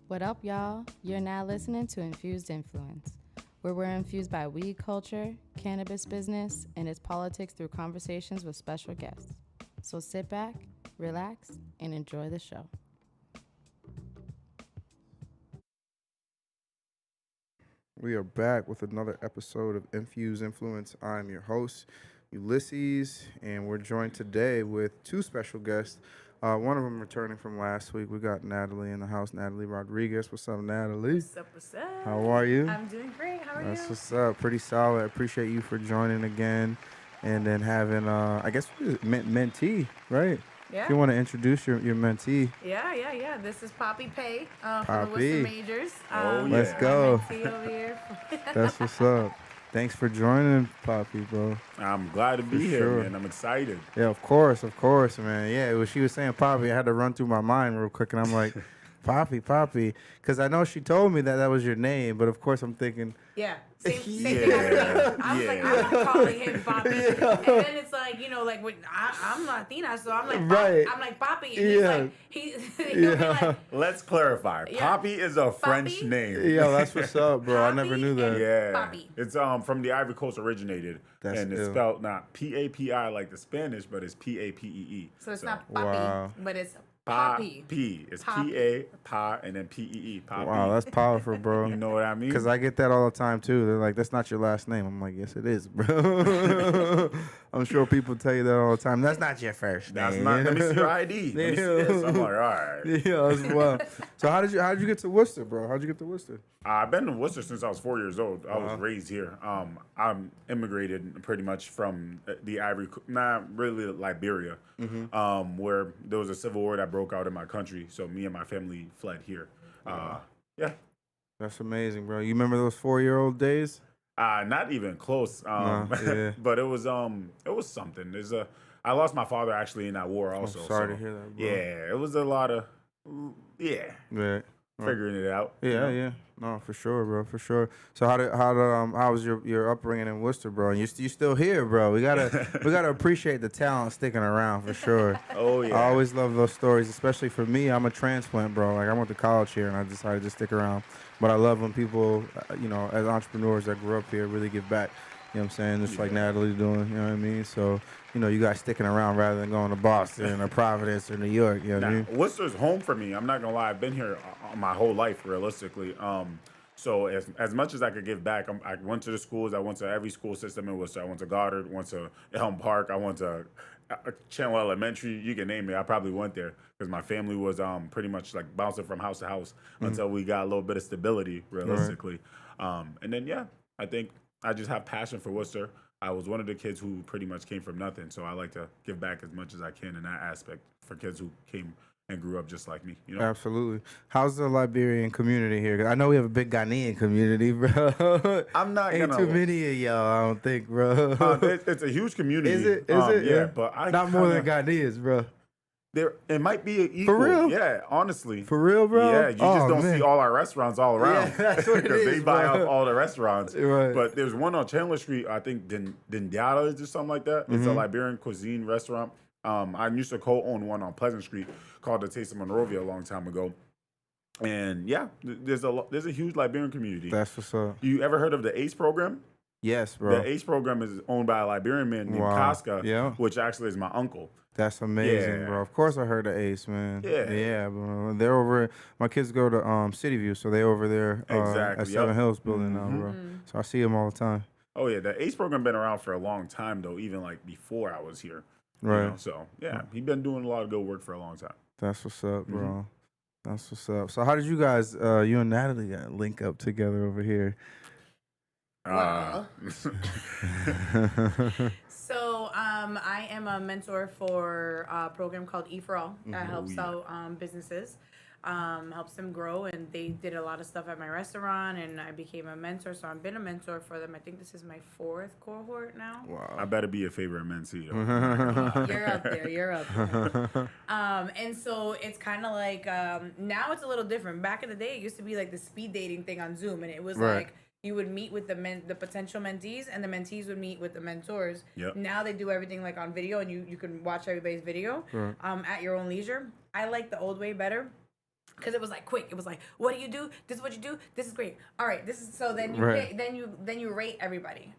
What up, y'all? You're now listening to Infused Influence, where we're infused by weed culture, cannabis business, and its politics through conversations with special guests. So sit back, relax, and enjoy the show. We are back with another episode of Infused Influence. I'm your host, Ulysses, and we're joined today with two special guests. One of them returning from last week. We got Natalie in the house, Natalie Rodriguez. What's up, Natalie? What's up, what's up? How are you? I'm doing great. How are That's you? what's up. Pretty solid. Appreciate you for joining again. And then having, I guess, mentee, right? Yeah. If you want to introduce your mentee. Yeah. This is Poppy Pay from the Poppy. Worcester Majors. Oh, yeah. Let's go. My mentee over here. That's what's up. Thanks for joining, Poppy, bro. I'm glad to be here, sure. man. I'm excited. Yeah, of course, man. Yeah, when she was saying Poppy, I had to run through my mind real quick, and I'm like, Poppy, because I know she told me that was your name, but of course I'm thinking, Yeah. Same thing. Yeah. I was like, I'm not calling him Poppy. And then it's like, like when I'm Latina, so I'm like, Right. I'm like Poppy. And he's like, he'll be like, Let's clarify. Yeah. Poppy is a French Poppy? name. yeah, that's what's up, bro. I never Poppy knew that. and- Yeah. Poppy. It's from the Ivory Coast originated. That's and it's ill. spelled not P-A-P-I like the Spanish, but it's P-A-P-E-E. so it's not Poppy, Wow. but it's Poppy. P. It's Poppy. P-A, Pa, and then P-E-E. Poppy. Wow, that's powerful, bro. You know what I mean? Because I get that all the time too. They're like, "That's not your last name." I'm like, "Yes, it is, bro." I'm sure people tell you that all the time. That's not your first name. That's not. Let me see your ID. Let me see this. I'm like, all right. Yeah, that's wild. So how did you get to Worcester, bro? How'd you get to Worcester? I've been in Worcester since I was 4 years old. I was raised here. I'm immigrated pretty much from the not really Liberia, where there was a civil war that broke out in my country. So me and my family fled here. Yeah, That's amazing, bro. You remember those 4-year-old days? not even close. yeah. But it was something. I lost my father actually in that war also. sorry so, to hear that, bro. Yeah, it was a lot of Right. figuring it out. you Yeah, know? yeah. No, for sure, bro, for sure. So how was your upbringing in Worcester, bro? And you still here, bro. We gotta appreciate the talent sticking around for sure. Oh yeah. I always love those stories, especially for me. I'm a transplant, bro. Like I went to college here, and I decided to stick around. But I love when people, as entrepreneurs that grew up here, really give back. You know what I'm saying? Just like Natalie's doing. You know what I mean? So you guys sticking around rather than going to Boston or Providence or New York. You know what I mean? Worcester's home for me. I'm not gonna lie. I've been here my whole life, realistically. So as much as I could give back, I went to the schools. I went to every school system in Worcester. I went to Goddard, went to Elm Park. I went to Chandler Elementary. You can name it. I probably went there because my family was pretty much like bouncing from house to house until we got a little bit of stability, realistically. And then I think I just have passion for Worcester. I was one of the kids who pretty much came from nothing, so I like to give back as much as I can in that aspect for kids who came and grew up just like me. Absolutely. How's the Liberian community here? 'Cause I know we have a big Ghanaian community, bro. I'm not Ain't gonna. too many of y'all, I don't think, bro. It's a huge community. Is it? Is it? Yeah, but I not more than kinda- Ghanaians, bro. It might be equal. real? Yeah, honestly. For real, bro? Yeah, you just Oh, don't man. see all our restaurants all around. Yeah, that's what it Because they is, buy bro. up all the restaurants. Right. But there's one on Chandler Street, I think Dindiadas or something like that. It's a Mm-hmm. Liberian cuisine restaurant. I used to co-own one on Pleasant Street called the Taste of Monrovia a long time ago. And there's a huge Liberian community. That's what's up. You ever heard of the ACE program? Yes, bro. The ACE program is owned by a Liberian man named Wow. Casca, Yeah. which actually is my uncle. That's amazing, Yeah. bro. Of course, I heard of Ace, man. Yeah. Yeah, bro. They're over. My kids go to City View, so they over there at Exactly, Seven yep. Hills building now, bro. So I see them all the time. Oh yeah, the ACE program been around for a long time though, even like before I was here. Right. You know? So yeah, he been doing a lot of good work for a long time. That's what's up, bro. That's what's up. So how did you guys, you and Natalie, link up together over here? Well. So I am a mentor for a program called E for All that helps out businesses, helps them grow, and they did a lot of stuff at my restaurant, and I became a mentor. So I've been a mentor for them. I think this is my 4th cohort now. Wow. I better be a favorite mentee. You're up there. You're up there. And so it's kind of like now it's a little different. Back in the day, it used to be like the speed dating thing on Zoom, and it was like you would meet with the potential mentees, and the mentees would meet with the mentors. Yep. Now they do everything like on video, and you can watch everybody's video at your own leisure. I like the old way better. Because it was like quick. It was like, what do you do? This is what you do. This is great. All right, this is so. Then you then you rate everybody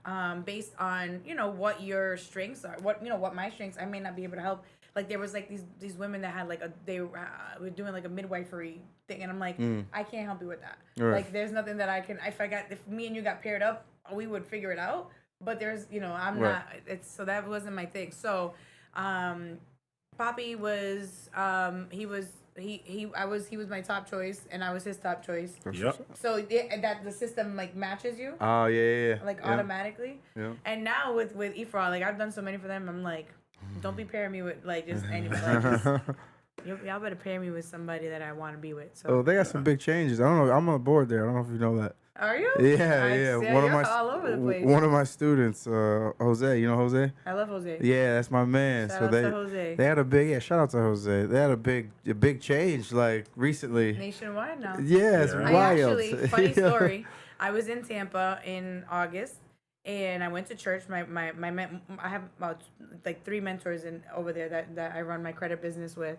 based on what your strengths are. What my strengths. I may not be able to help. Like there was like these women that had like they were doing like a midwifery thing, and I'm like, I can't help you with that. Right. Like there's nothing that I can. If me and you got paired up, we would figure it out. But there's I'm not. It's so that wasn't my thing. So, Poppy was he was my top choice, and I was his top choice. Yep. So that the system like matches you. Oh yeah. Like automatically. Yeah. And now with Ifra, like I've done so many for them. I'm like, don't be pairing me with like just anybody. Like, y'all better pair me with somebody that I want to be with. So. Oh, they got some big changes. I don't know. I'm on board there. I don't know if you know that. Are you? Yeah. You're all over the place. One of my students, Jose. You know Jose? I love Jose. Yeah, that's my man. Shout out to Jose. They had a big shout out to Jose. They had a big change like recently. Nationwide now. Yeah, it's wild. I actually, funny story. I was in Tampa in August, and I went to church. I have about like 3 mentors over there that I run my credit business with.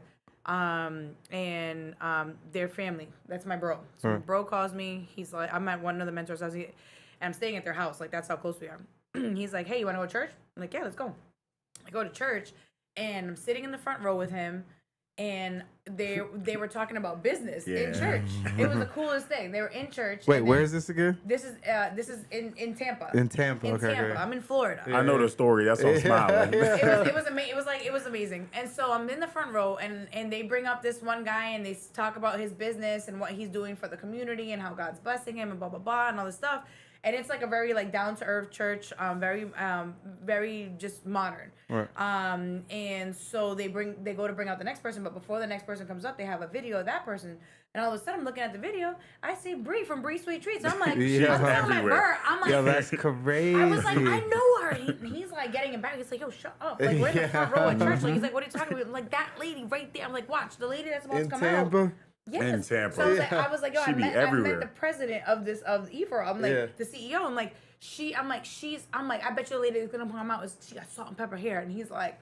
Their family. That's my bro. So my bro calls me. He's like, I'm at one of the mentors' house, and I'm staying at their house. Like that's how close we are. He's like, hey, you want to go to church? I'm like, yeah, let's go. I go to church, and I'm sitting in the front row with him, and they were talking about business in church. It was the coolest thing. They were in church. Wait, where is this again? This is in Tampa. In Tampa. Okay. Tampa. I'm in Florida. I know the story. That's why I'm smiling. It was amazing. And so I'm in the front row, and they bring up this one guy, and they talk about his business and what he's doing for the community and how God's blessing him and blah blah blah and all this stuff. And it's like a very like down to earth church, very just modern. Right. And so they go to bring out the next person, but before the next person comes up, they have a video of that person. And all of a sudden, I'm looking at the video. I see Bree from Bree Sweet Treats. I'm like, I'm like, crazy. I was like, I know her. He's like getting it back. He's like, yo, shut up. Like, we're in the front row at church. Like, he's like, what are you talking about? I'm like, that lady right there. I'm like, watch, the lady that's about to come out. Yes. In Tampa. So I was like, yo, I met the president of E4. I'm like, the CEO. I'm like, I bet you the lady that's gonna come out she got salt and pepper hair. And he's like,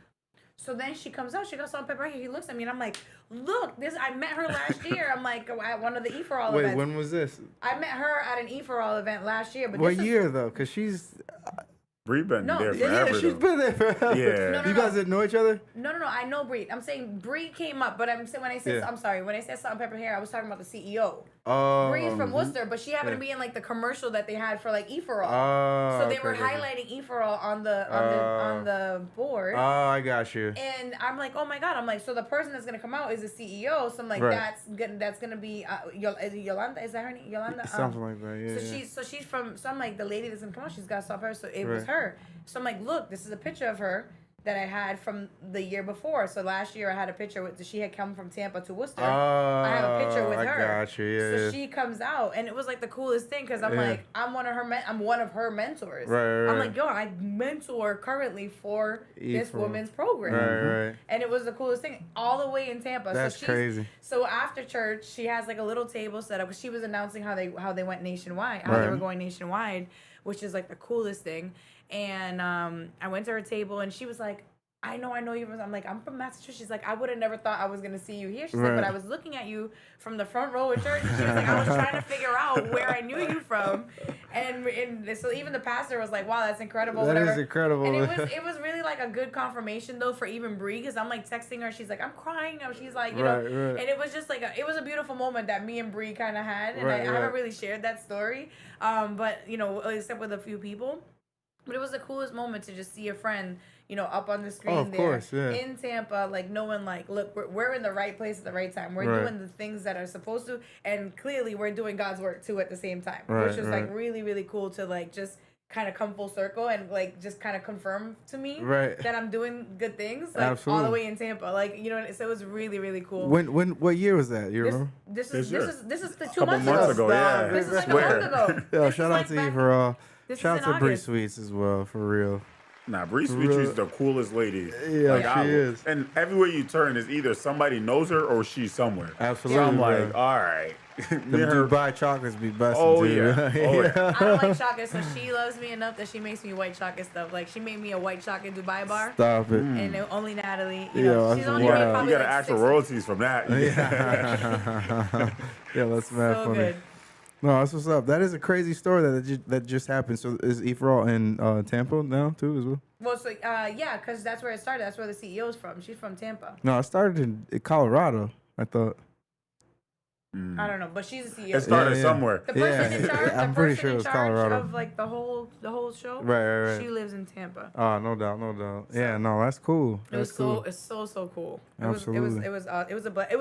so then she comes out, she got salt and pepper hair. He looks at me and I'm like, look, I met her last year. I'm like, at one of the E4 All events. Wait, when was this? I met her at an E4 All event last year. But what year though? Because she's. Bree been there forever. Yeah, she's been there forever. Yeah. You guys didn't know each other? No. I know Bree. I'm saying Bree came up, but I'm saying when I said salt and pepper hair, I was talking about the CEO. Oh. Bree's from Worcester, but she happened to be in like the commercial that they had for like E4All. So they were highlighting E4All on the board. Oh, I got you. And I'm like, oh my god! I'm like, so the person that's gonna come out is the CEO. So I'm like, that's gonna be is it Yolanda? Is that her name? Yolanda? Something like that. Yeah. So she's from. So I'm like, the lady that's gonna come out, she's got soft hair. So it was her. So I'm like, look, this is a picture of her that I had from the year before. So last year I had a picture with she had come from Tampa to Worcester. I have a picture with her. I got you. Yeah. So she comes out, and it was like the coolest thing because I'm like, I'm one of her mentors. Right. I'm like, yo, I mentor currently for this woman's program. Right. And it was the coolest thing all the way in Tampa. That's crazy. So after church, she has like a little table set up because she was announcing how they went nationwide, how they were going nationwide, which is like the coolest thing. And I went to her table, and she was like, I know you. I'm like, I'm from Massachusetts. She's like, I would have never thought I was going to see you here. She's like, but I was looking at you from the front row of church. And she was like, I was trying to figure out where I knew you from. and so even the pastor was like, "Wow, that's incredible." That whatever. is incredible. And it was really like a good confirmation though for even Bree, because I'm like texting her, she's like, "I'm crying," and she's like, you know, Right. and it was just like it was a beautiful moment that me and Bree kind of had, and Right, I right. haven't really shared that story, but you know, except with a few people. But it was the coolest moment to just see a friend, you know, up on the screen of there course, yeah. in Tampa, like knowing, like, look, we're in the right place at the right time. We're Right. doing the things that are supposed to, and clearly we're doing God's work too at the same time, Right, which was right. like really, really cool to like just kind of come full circle and like just kind of confirm to me Right. that I'm doing good things, like Absolutely. all the way in Tampa, like, you know. So it was really, really cool. What year was that? You this, remember? this year. is the 2 Couple months months ago. ago, yeah. This is like Swear. a month ago. Yo, This shout is out like to you back- for This shout is out in to Bree August. Sweets as well, for real. Nah, Bree Sweet Real- Treat's the coolest lady. Yeah, she is. And everywhere you turn is either somebody knows her or she's somewhere. Absolutely, So I'm bro. like, all right. Them Me and her- Dubai chocolates be busting Oh, too. yeah. Oh, yeah. I don't like chocolate, so she loves me enough that she makes me white chocolate stuff. Like she made me a white chocolate Dubai bar, Stop it. and only Natalie. You Yeah, know, that's she's only You made wild. got probably to like ask for 6. royalties from that. Yeah, that's mad So funny. good. No, that's what's up. That is a crazy story that just happened. So is Efraw in Tampa now too as well? Well, so yeah, because that's where it started. That's where the CEO is from. She's from Tampa. No, I started in Colorado. I thought. I don't know, but she's the CEO. It started Yeah. somewhere. The person Yeah, in charge, I'm the pretty person sure it in was charge Colorado. of like the whole show. Right. She lives in Tampa. Oh, no doubt. Yeah, no, that's cool. It was That's cool. it's so cool. Absolutely. It was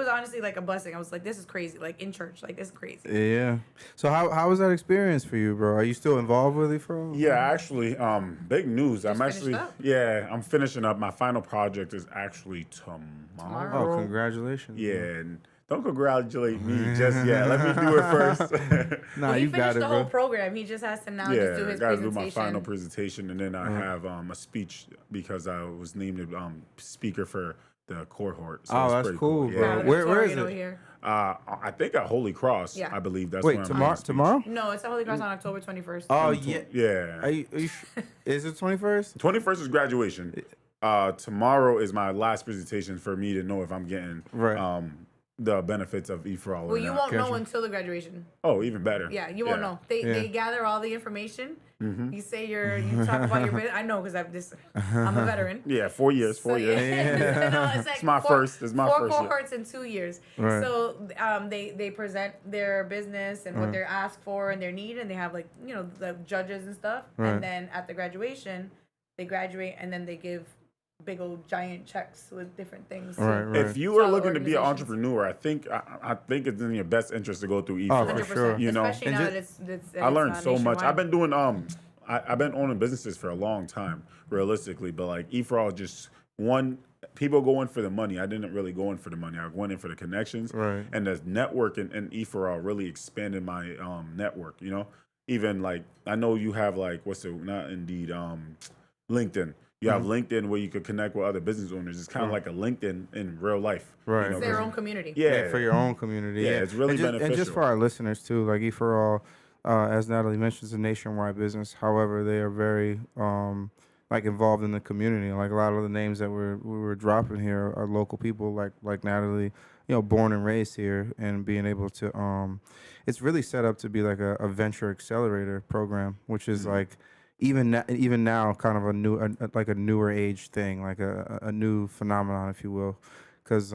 honestly like a blessing. I was like, this is crazy. Like in church, like this is crazy. Yeah. So how was that experience for you, bro? Are you still involved with Efraw? Yeah, actually, big news. I'm finished actually, up? I'm finishing up. My final project is actually tomorrow. Oh, congratulations. Yeah, and don't congratulate me just yet. Let me do it first. Nah, Well, he you finished got it, the bro. whole program. He just has to now just Yeah, do his gotta do presentation. my final presentation, and then I have a speech because I was named speaker for the cohort. So Oh, it's that's pretty cool, bro. Proud of Where is Victoria over it? here. I think at Holy Cross. Yeah. I believe that's Wait, when tomorrow? Tomorrow? No, it's at Holy Cross on October 21st. Oh yeah. Yeah. Are you is it 21st? 21st is graduation. Tomorrow is my last presentation for me to know if I'm getting Right. the benefits of E4 all. Well, you won't Gotcha. know until the graduation. Oh, even better. Yeah, you won't know. They gather all the information. Mm-hmm. You say you talk about your business. I know because I'm a veteran. Yeah, 4 years. 4 years. No, it's like It's my first. It's my four first year. cohorts in 2 years. Right. So they present their business and what they're asked for and their need, and they have like the judges and stuff. Right. And then at the graduation, they graduate and then they give big old giant checks with different things. Right. If you are So looking to be an organizations- entrepreneur, I think it's in your best interest to go through E4. Oh, for 100%. sure. You know, Especially And now just- that it's I learned so much. nationwide. I've been doing I've been owning businesses for a long time, realistically, but like E4 just people go in for the money. I didn't really go in for the money. I went in for the connections. Right. And the network and E4 really expanded my network, you know? Even like I know you have like not Indeed, LinkedIn. You have LinkedIn where you could connect with other business owners. It's kind of like a LinkedIn in real life. Right. You know, It's their 'cause- own community. Yeah. For your own community. Yeah, it's really and just, And just beneficial. for our listeners too, like E4All, as Natalie mentions, a nationwide business. However, they are very like involved in the community. Like a lot of the names that we were dropping here are local people, like Natalie, born and raised here, and being able to it's really set up to be like a venture accelerator program, which is like even now kind of a newer age thing, like a new phenomenon, if you will. Because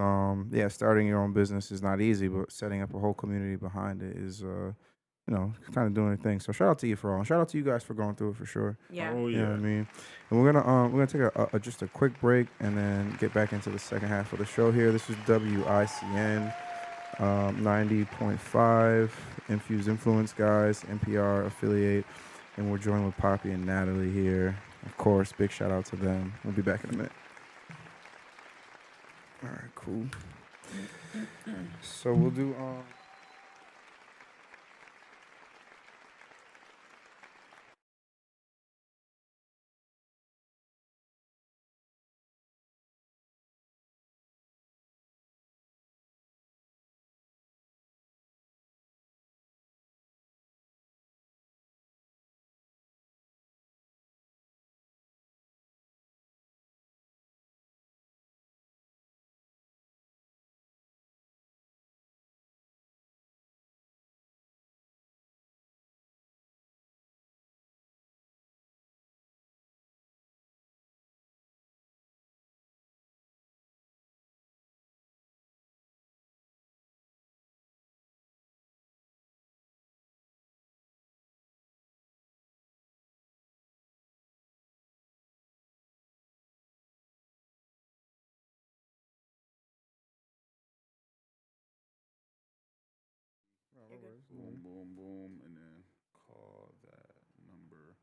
starting your own business is not easy, but setting up a whole community behind it is kind of doing a thing. So shout out to you for all. Shout out to you guys for going through it for sure. Yeah. Oh, You yeah. know what I mean? And we're gonna take just a quick break and then get back into the second half of the show here. This is WICN 90.5 Infused Influence, guys, NPR affiliate, and we're joined with Poppy and Natalie here. Of course, big shout out to them. We'll be back in a minute. All right, cool. So we'll do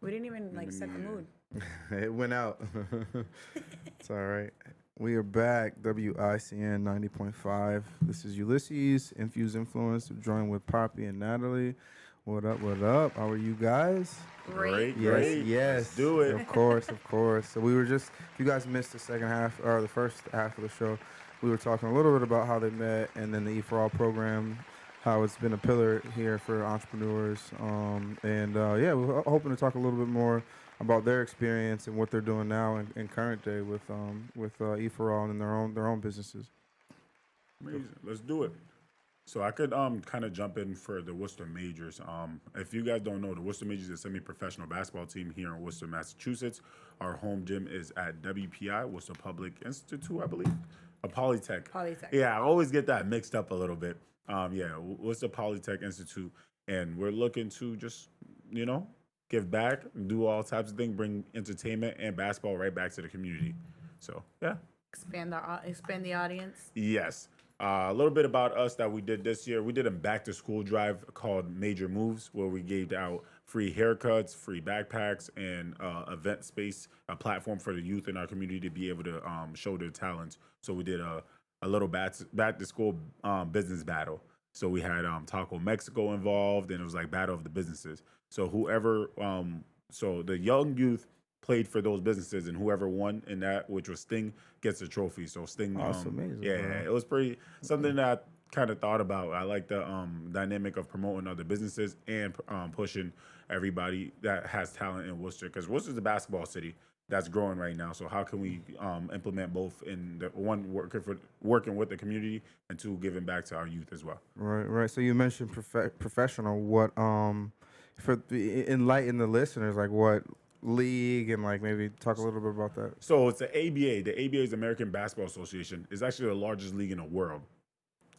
We didn't even like set the mood. It went out. It's all right. We are back. WICN 90.5. This is Ulysses, Infused Influence, joined with Poppy and Natalie. What up, what up? How are you guys? Great, Yes, great. yes. Let's do it. Of course, of course. So we were just, if you guys missed the second half, or the first half of the show, we were talking a little bit about how they met and then the E for All program, how it's been a pillar here for entrepreneurs. Yeah, we're hoping to talk a little bit more about their experience and what they're doing now in current day with E for All and their own businesses. Amazing. Let's do it. So I could kind of jump in for the Worcester Majors. If you guys don't know, the Worcester Majors is a semi-professional basketball team here in Worcester, Massachusetts. Our home gym is at WPI, Worcester Public Institute, I believe. A Polytech. Polytech. Yeah, I always get that mixed up a little bit. Worcester Polytech Institute. And we're looking to just, give back, do all types of things, bring entertainment and basketball right back to the community. So, yeah. Expand the audience. Yes. A little bit about us that we did this year. We did a back-to-school drive called Major Moves, where we gave out free haircuts, free backpacks, and event space, a platform for the youth in our community to be able to show their talents. So we did a little back-to-school business battle. So we had Taco Mexico involved, and it was like battle of the businesses. So so the young youth played for those businesses, and whoever won in that, which was Sting, gets a trophy. So Sting, That's amazing. yeah, Bro. it was pretty something that I kind of thought about. I like the dynamic of promoting other businesses and pushing everybody that has talent in Worcester, because Worcester's a basketball city that's growing right now. So how can we implement both in the one working with the community, and two, giving back to our youth as well? Right. So you mentioned professional. What enlighten the listeners, like what league, and like maybe talk a little bit about that. So it's the ABA. The ABA is the American Basketball Association. It's actually the largest league in the world.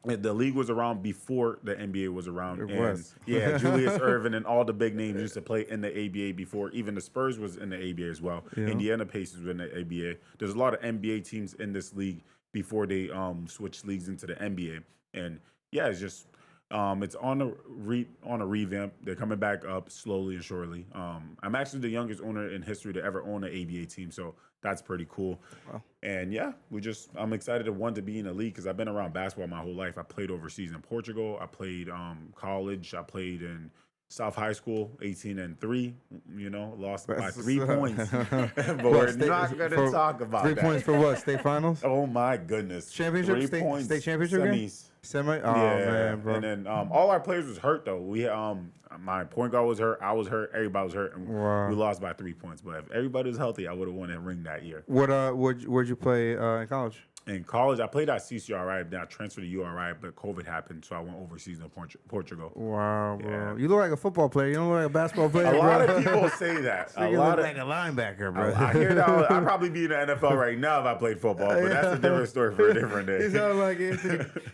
The league was around before the NBA was around. It was. Yeah, Julius Erving and all the big names used to play in the ABA before. Even the Spurs was in the ABA as well. Yeah. Indiana Pacers were in the ABA. There's a lot of NBA teams in this league before they switched leagues into the NBA. And yeah, it's just it's on a revamp. They're coming back up slowly and surely. I'm actually the youngest owner in history to ever own an ABA team, so that's pretty cool. Wow. And yeah, I'm excited to be in the league, because I've been around basketball my whole life. I played overseas in Portugal. I played college. I played in South High School, 18-3. Lost by 3 points. But we're not going to talk about 3 that. points for what? State finals? Oh my goodness! Championship? 3 points. State championship game? Semis. Semi? Oh, Yeah, man, bro. and then all our players was hurt though. We my point guard was hurt. I was hurt. Everybody was hurt, and Wow. we lost by 3 points. But if everybody was healthy, I would have won a ring that year. Where'd you play in college? In college, I played at CCRI. Then I transferred to URI, but COVID happened, so I went overseas in Portugal. Wow, bro. Yeah. You look like a football player. You don't look like a basketball player, A bro. lot of people say that. You look like a linebacker, bro. I hear that. I'd probably be in the NFL right now if I played football, but that's a different story for a different day. He sounds like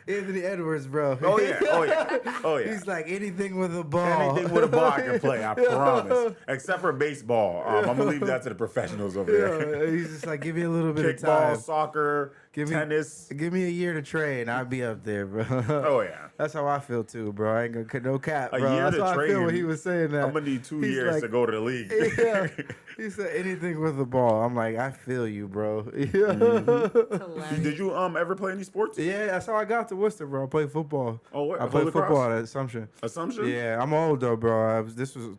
Anthony Edwards, bro. Oh yeah. He's like anything with a ball. Anything with a ball I can play, I promise. Except for baseball. I'm going to leave that to the professionals over there. Yeah, he's just like, give me a little bit of time. Kickball, soccer, tennis. Give me a year to train. I'll be up there, bro. Oh, yeah. That's how I feel, too, bro. I ain't gonna no cap, bro. A year That's to how I train. feel when he was saying that. I'm going to need 2 He's years like, to go to the league. Yeah. He said anything with the ball. I'm like, I feel you, bro. Mm-hmm. Did you ever play any sports? Yeah, that's how I got to Worcester, bro. I played football. Oh, what? I played Holy football Cross? at Assumption. Assumption? Yeah, I'm old though, bro. This was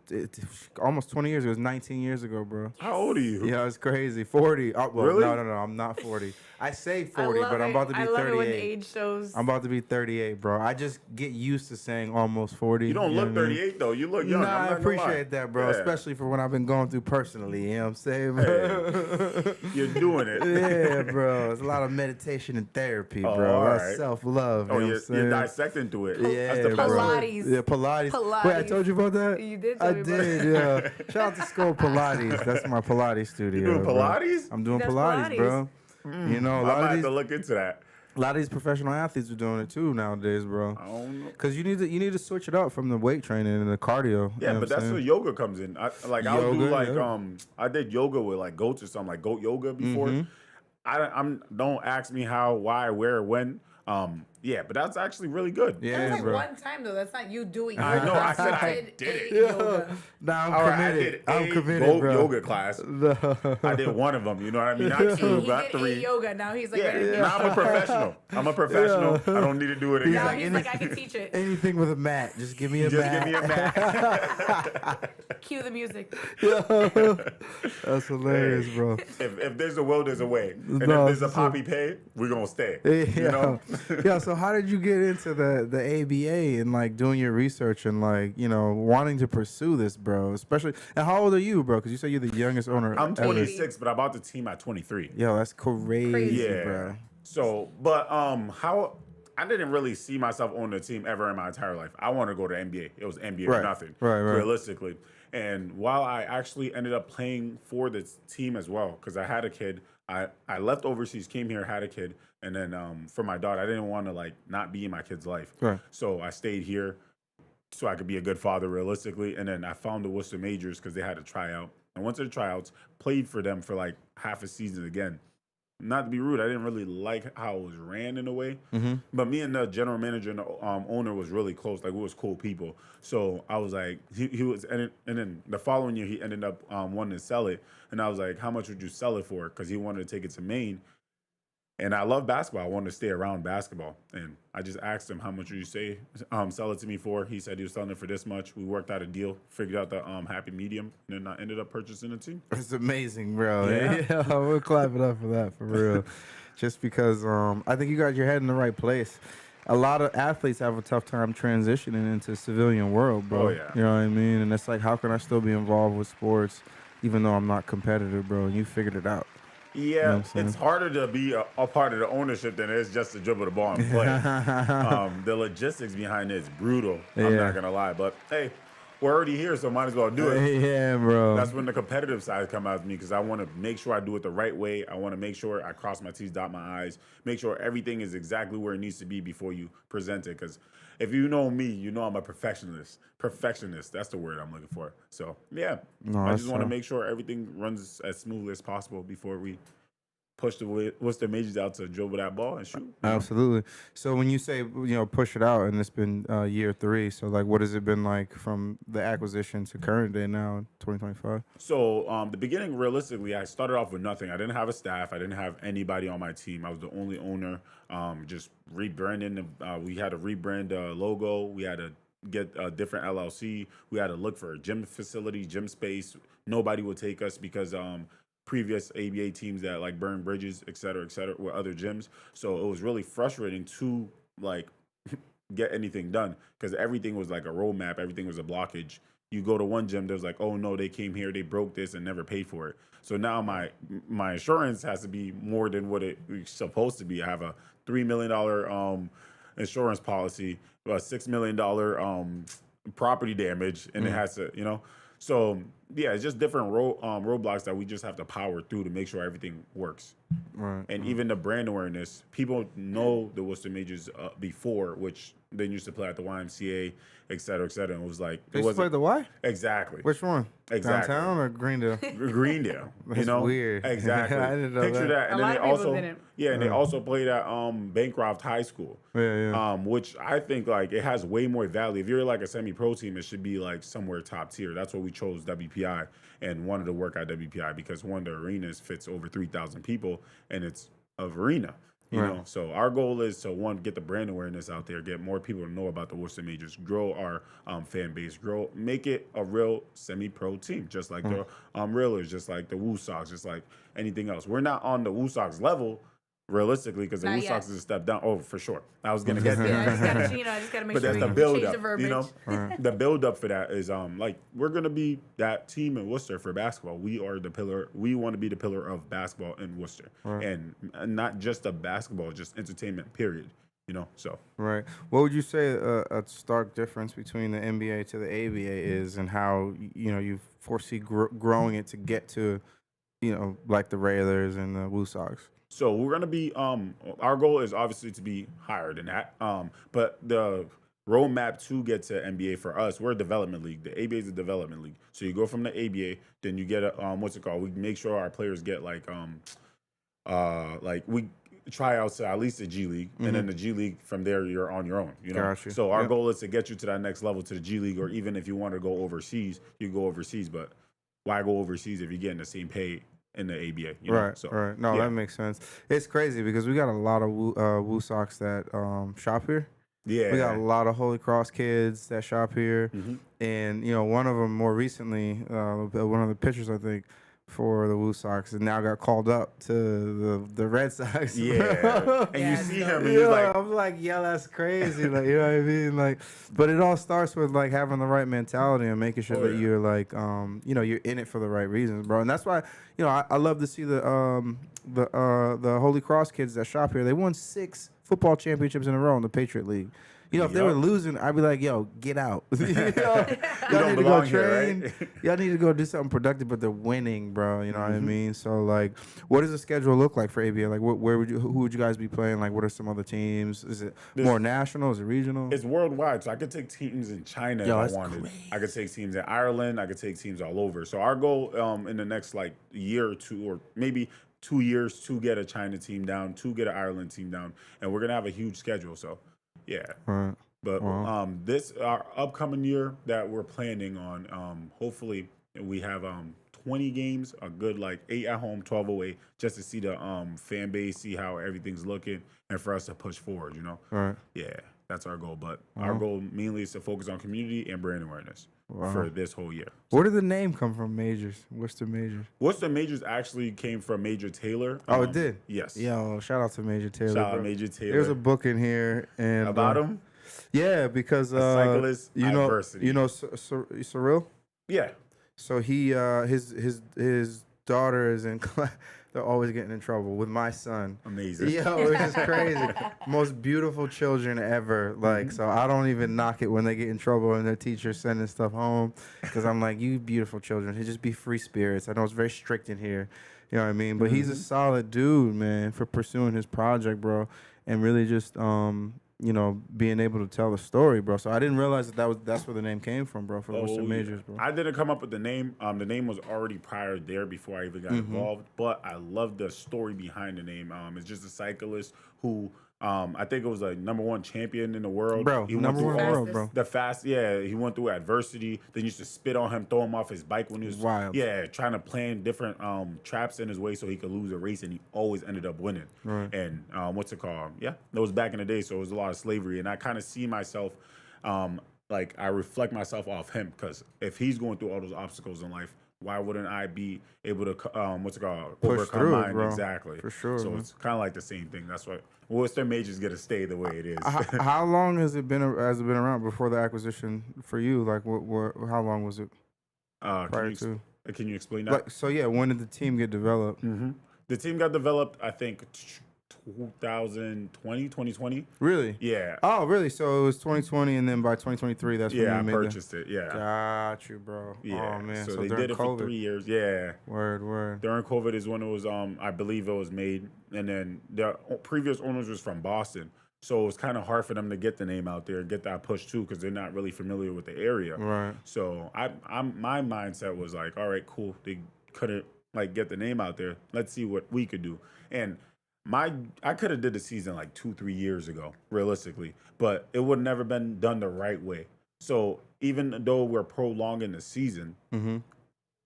almost 20 years. It was 19 years ago, bro. How old are you? Yeah, it's crazy. 40. Oh, well, Really? No, I'm not 40. I say 40, but I'm about to be I love 38. it when the age shows. I'm about to be 38, bro. I just get used to saying almost 40. You don't know look what I mean? 38, though. You look young. Nah, I'm I not gonna lie. appreciate that, bro. Yeah. Especially for what I've been going through personally. You know what I'm saying, bro? You're doing it. Yeah, bro. It's a lot of meditation and therapy, bro. Oh, all That's right. self-love. Oh, you know you're what I'm saying? dissecting through it. Yeah, That's the best bro. word. Pilates. Yeah, Pilates. Pilates. Wait, I told you about that? You did I tell me about did, yeah. Shout out to Skull Pilates. That's my Pilates studio. You doing bro. Pilates? I'm doing That's Pilates, Pilates. bro. You know, I might have to look into that. a lot of these professional athletes are doing it too nowadays, bro. I don't know. Because you need to switch it up from the weight training and the cardio. Yeah, you know but what that's I'm where saying? yoga comes in. I'll do Yoga, like yeah. I did yoga with like goats or something, like goat yoga before. Mhm. Don't ask me how, why, where, when. Yeah, but that's actually really good. That Yeah, was like bro. one time though. That's not you doing. I know, I said I You did it. a yoga. Now I'm All right, I committed. did I'm a committed, goat bro. yoga class. I did one of them. You know what I mean? Not He two, but did three. a yoga. Now he's like, Yeah, ready to do now I'm a professional. I'm a professional. I don't need to do it again. Now like, he's like, I can teach it. Anything with a mat, just give me a Just mat. give me a mat. Cue the music. That's hilarious, bro. If there's a will, there's a way. And No, if there's a it's poppy pay, we're gonna stay. Yeah. You know? Yeah, so how did you get into the ABA and like doing your research and like, you know, wanting to pursue this, bro? Especially, and how old are you, bro? Because you said you're the youngest owner. I'm ever. 26, but I bought the team at 23. Yo, that's crazy, Crazy. Yeah. bro. So, but how I didn't really see myself owning a team ever in my entire life. I wanted to go to NBA. It was NBA Right. or nothing, Right. realistically. And while I actually ended up playing for this team as well, because I had a kid, I left overseas, came here, had a kid, and then for my daughter, I didn't want to like not be in my kid's life. Right. So I stayed here so I could be a good father realistically. And then I found the Worcester Majors because they had a tryout. I went to the tryouts, played for them for like half a season again. Not to be rude, I didn't really like how it was ran in a way. But me and the general manager and the owner was really close. Like, we was cool people. So I was like, he was, and then the following year, he ended up wanting to sell it. And I was like, how much would you sell it for? Because he wanted to take it to Maine. And I love basketball. I wanted to stay around basketball. And I just asked him, how much would you say sell it to me for? He said he was selling it for this much. We worked out a deal, figured out the happy medium, and then I ended up purchasing the team. It's amazing, bro. Yeah. Yeah, we'll clap it up for that, for real. Just because I think you got your head in the right place. A lot of athletes have a tough time transitioning into the civilian world, bro. Oh, yeah. You know what I mean? And it's like, how can I still be involved with sports even though I'm not competitive, bro? And you figured it out. Yeah, what I'm saying? it's harder to be a part of the ownership than it is just to dribble the ball and play. The logistics behind it is brutal. I'm Yeah. not going to lie. But, hey, we're already here, so might as well do it. Yeah, bro. That's when the competitive side come out of me because I want to make sure I do it the right way. I want to make sure I cross my T's, dot my I's, make sure everything is exactly where it needs to be before you present it. Because if you know me, you know I'm a perfectionist. Perfectionist, that's the word I'm looking for. So, yeah, No, I that's just want to so- make sure everything runs as smoothly as possible before we push the Worcester Majors out to dribble that ball and shoot. you know? Absolutely. So when you say, you know, push it out and it's been year 3, so like what has it been like from the acquisition to current day now in 2025? So the beginning, realistically, I started off with nothing. I didn't have a staff. I didn't have anybody on my team. I was the only owner. Just rebranding. We had to rebrand the logo. We had to get a different LLC. We had to look for a gym facility, gym space. Nobody would take us because previous ABA teams that like burned bridges, et cetera, were other gyms. So it was really frustrating to like get anything done because everything was like a roadmap. Everything was a blockage. You go to one gym, there's like, oh no, they came here, they broke this and never paid for it. So now my insurance has to be more than what it's supposed to be. I have a $3 million insurance policy, a $6 million property damage, and it has to, you know. So yeah, it's just different roadblocks that we just have to power through to make sure everything works. Right. And even the brand awareness, people know the Worcester Majors before, which they used to play at the YMCA, et cetera, et cetera. And it was like They it used to play wasn't the Y? exactly Which one? Exactly. Downtown or Greendale? Greendale. You That's know, weird. exactly. I didn't know Picture that. that, and A then lot they of people also didn't. and they also played at Bancroft High School. Yeah. Which I think like it has way more value. If you're like a semi-pro team, it should be like somewhere top tier. That's why we chose WPI and wanted to work at WPI because one of the arenas fits over 3,000 people and it's a arena. You Right. know, so our goal is to one, get the brand awareness out there, get more people to know about the Worcester Majors, grow our fan base, make it a real semi-pro team, just like the Railers, just like the Woo Sox, just like anything else. We're not on the Woo Sox level, realistically, because the Not Woo yet. Sox is a step down. Oh, for sure. I was gonna get there. Yeah, I just gotta make But sure that's we the change build the up, verbiage. you know. The build up for that is like we're gonna be that team in Worcester for basketball. We are the pillar. We want to be the pillar of basketball in Worcester, and not just a basketball, just entertainment. Period. You know. So Right. What would you say a stark difference between the NBA to the ABA is, and how you know you foresee growing it to get to, you know, like the Railers and the Woo Sox? So we're gonna be our goal is obviously to be higher than that. But the roadmap to get to NBA for us, we're a development league. The ABA is a development league. So you go from the ABA, then you get a what's it called? We make sure our players get like we tryouts to at least the G League, and then the G League from there you're on your own. You know, Gotcha. so our Yep. goal is to get you to that next level to the G League, or even if you want to go overseas, you go overseas. But why go overseas if you're getting the same pay in the ABA? You know? Right, So, right. No, yeah. that makes sense. It's crazy because we got a lot of Woo Sox that shop here. Yeah, We got a lot of Holy Cross kids that shop here, and one of them more recently, one of the pitchers I think for the Woo Sox, and now got called up to the Red Sox. Yeah, and you Yeah, see so- him, and he's like, I'm like, yeah, that's crazy. Like, you know what I mean? Like, but it all starts with like having the right mentality and making sure Oh, that yeah. you're like, you're in it for the right reasons, bro. And that's why, I love to see the Holy Cross kids that shop here. They won 6 football championships in a row in the Patriot League. If they were Yup. losing, I'd be like, yo, get out. Y'all don't need to go belong here, train. right? Y'all need to go do something productive, but they're winning, bro. You know what I Mm-hmm. mean? So, like, what does the schedule look like for ABA? Like, who would you guys be playing? Like, what are some other teams? Is it more national? Is it regional? it's worldwide, so I could take teams in China Yo, if that's I wanted. crazy. I could take teams in Ireland. I could take teams all over. So our goal in the next like year or two, or maybe 2 years, to get a China team down, to get an Ireland team down, and we're gonna have a huge schedule. So, yeah. Right. But Wow. this our upcoming year that we're planning on, hopefully we have 20 games, a good like 8 at home, 12 away, just to see the fan base, see how everything's looking, and for us to push forward. You know, Right. yeah, that's our goal. But our goal mainly is to focus on community and brand awareness for this whole year. Where did the name come from? Majors. Worcester Majors. Worcester Majors actually came from Major Taylor. Oh, it did. Yes. Yo, shout out to Major Taylor. Shout out bro. Major Taylor. There's a book in here and About him? Yeah, because cyclist you know, adversity. Cyril. Yeah. So he his daughter is in class. They're always getting in trouble with my son. Amazing. Yo, it's just crazy. Most beautiful children ever. Like, so I don't even knock it when they get in trouble and their teacher's sending stuff home, because I'm like, you beautiful children, he just be free spirits. I know it's very strict in here. You know what I mean? But he's a solid dude, man, for pursuing his project, bro, and really just being able to tell the story, bro. So I didn't realize that's where the name came from, bro, for Worcester yeah. Majors, bro. I didn't come up with the name. The name was already prior there before I even got involved. But I love the story behind the name. It's just a cyclist who I think it was like #1 champion in the world. Bro, he went number through one all world, bro. the fast. Yeah, he went through adversity. Then used to spit on him, throw him off his bike when he was Wild. Yeah, trying to plan different traps in his way so he could lose a race, and he always ended up winning. Right. And what's it called? Yeah, that was back in the day, so it was a lot of slavery, and I kind of see myself. Like I reflect myself off him, because if he's going through all those obstacles in life, why wouldn't I be able to Push overcome through it, mine? bro. Exactly. For sure, So man. it's kind of like the same thing. That's why Worcester Majors get to stay the way it is. How long has it been around before the acquisition for you? Like, how long was it prior to? Can you explain that? Like, so yeah, when did the team get developed? The team got developed, I think, 2020. Really? Yeah. Oh, really? So it was 2020, and then by 2023, that's when Yeah, you I made purchased it. Yeah. Got you, bro. Yeah. Oh man. So they during did it COVID. for 3 years. Yeah. Word. During COVID is when it was, I believe it was made, and then the previous owners was from Boston, so it was kind of hard for them to get the name out there and get that push too, because they're not really familiar with the area. Right. So my mindset was like, all right, cool. They couldn't like get the name out there. Let's see what we could do. And I could have did the season like 2-3 years ago, realistically, but it would never been done the right way. So even though we're prolonging the season,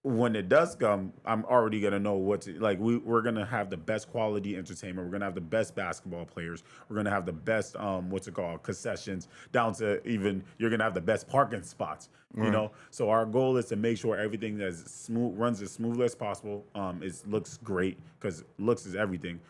when it does come, I'm already gonna know what to like. We're gonna have the best quality entertainment. We're gonna have the best basketball players. We're gonna have the best concessions, down to even you're gonna have the best parking spots. You know, so our goal is to make sure everything that's smooth runs as smoothly as possible. Looks great, because looks is everything.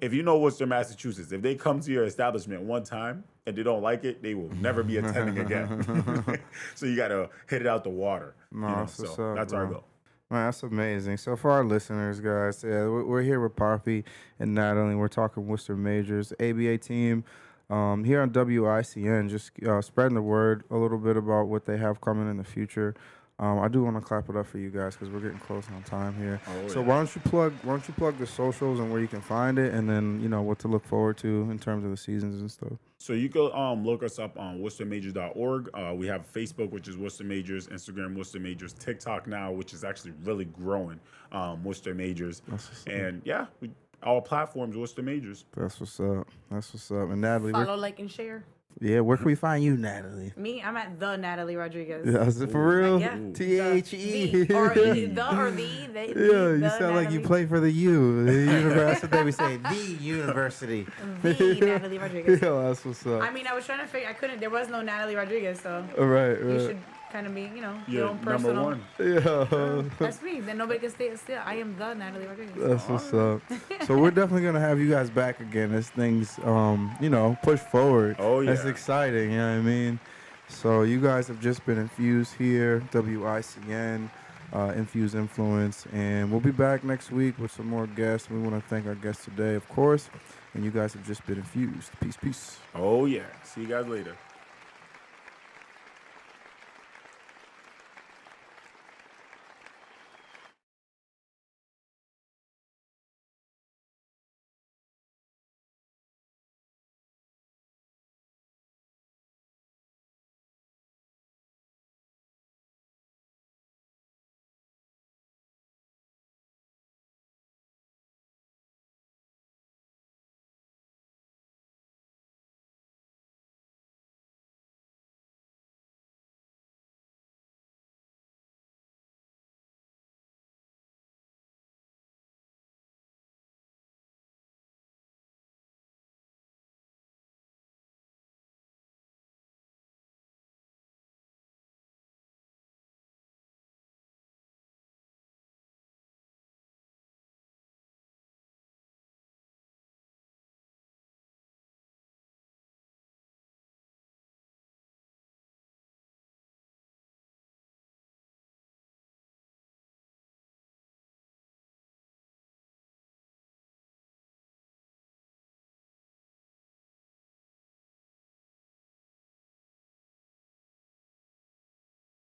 If you know Worcester, Massachusetts, if they come to your establishment one time and they don't like it, they will never be attending again. So you got to hit it out the water. No, you know? that's what's So up, that's bro. our goal. Man, that's amazing. So for our listeners, guys, yeah, we're here with Poppy and Natalie. We're talking Worcester Majors ABA team here on WICN. Just spreading the word a little bit about what they have coming in the future. I do want to clap it up for you guys, because we're getting close on time here. So yeah. why don't you plug the socials and where you can find it, and then what to look forward to in terms of the seasons and stuff. So you can look us up on worcestermajors.org. We have Facebook, which is Worcester Majors, Instagram, Worcester Majors, TikTok now, which is actually really growing, Worcester Majors. And yeah, all platforms. What's the majors? That's what's up. That's what's up. And Natalie, Follow, like, and share. where can we find you, Natalie? Me, I'm at the Natalie Rodriguez. Yeah, is it for real? Yeah. T-H-E. The, or the. Yeah, you sound like you play for the U. The university. That's what they be saying. The university. The Natalie Rodriguez. Yeah, that's what's up. I mean, I was trying to figure. I couldn't. There was no Natalie Rodriguez, so Right. you should kind of be, your own number personal. one. Yeah. That's me. Then nobody can stay still. I am the Natalie Rodriguez. That's what's up. So we're definitely gonna have you guys back again as things, push forward. Oh, yeah. That's exciting. You know what I mean? So you guys have just been infused here, WICN, Infused Influence, and we'll be back next week with some more guests. We want to thank our guests today, of course, and you guys have just been infused. Peace, peace. Oh yeah. See you guys later.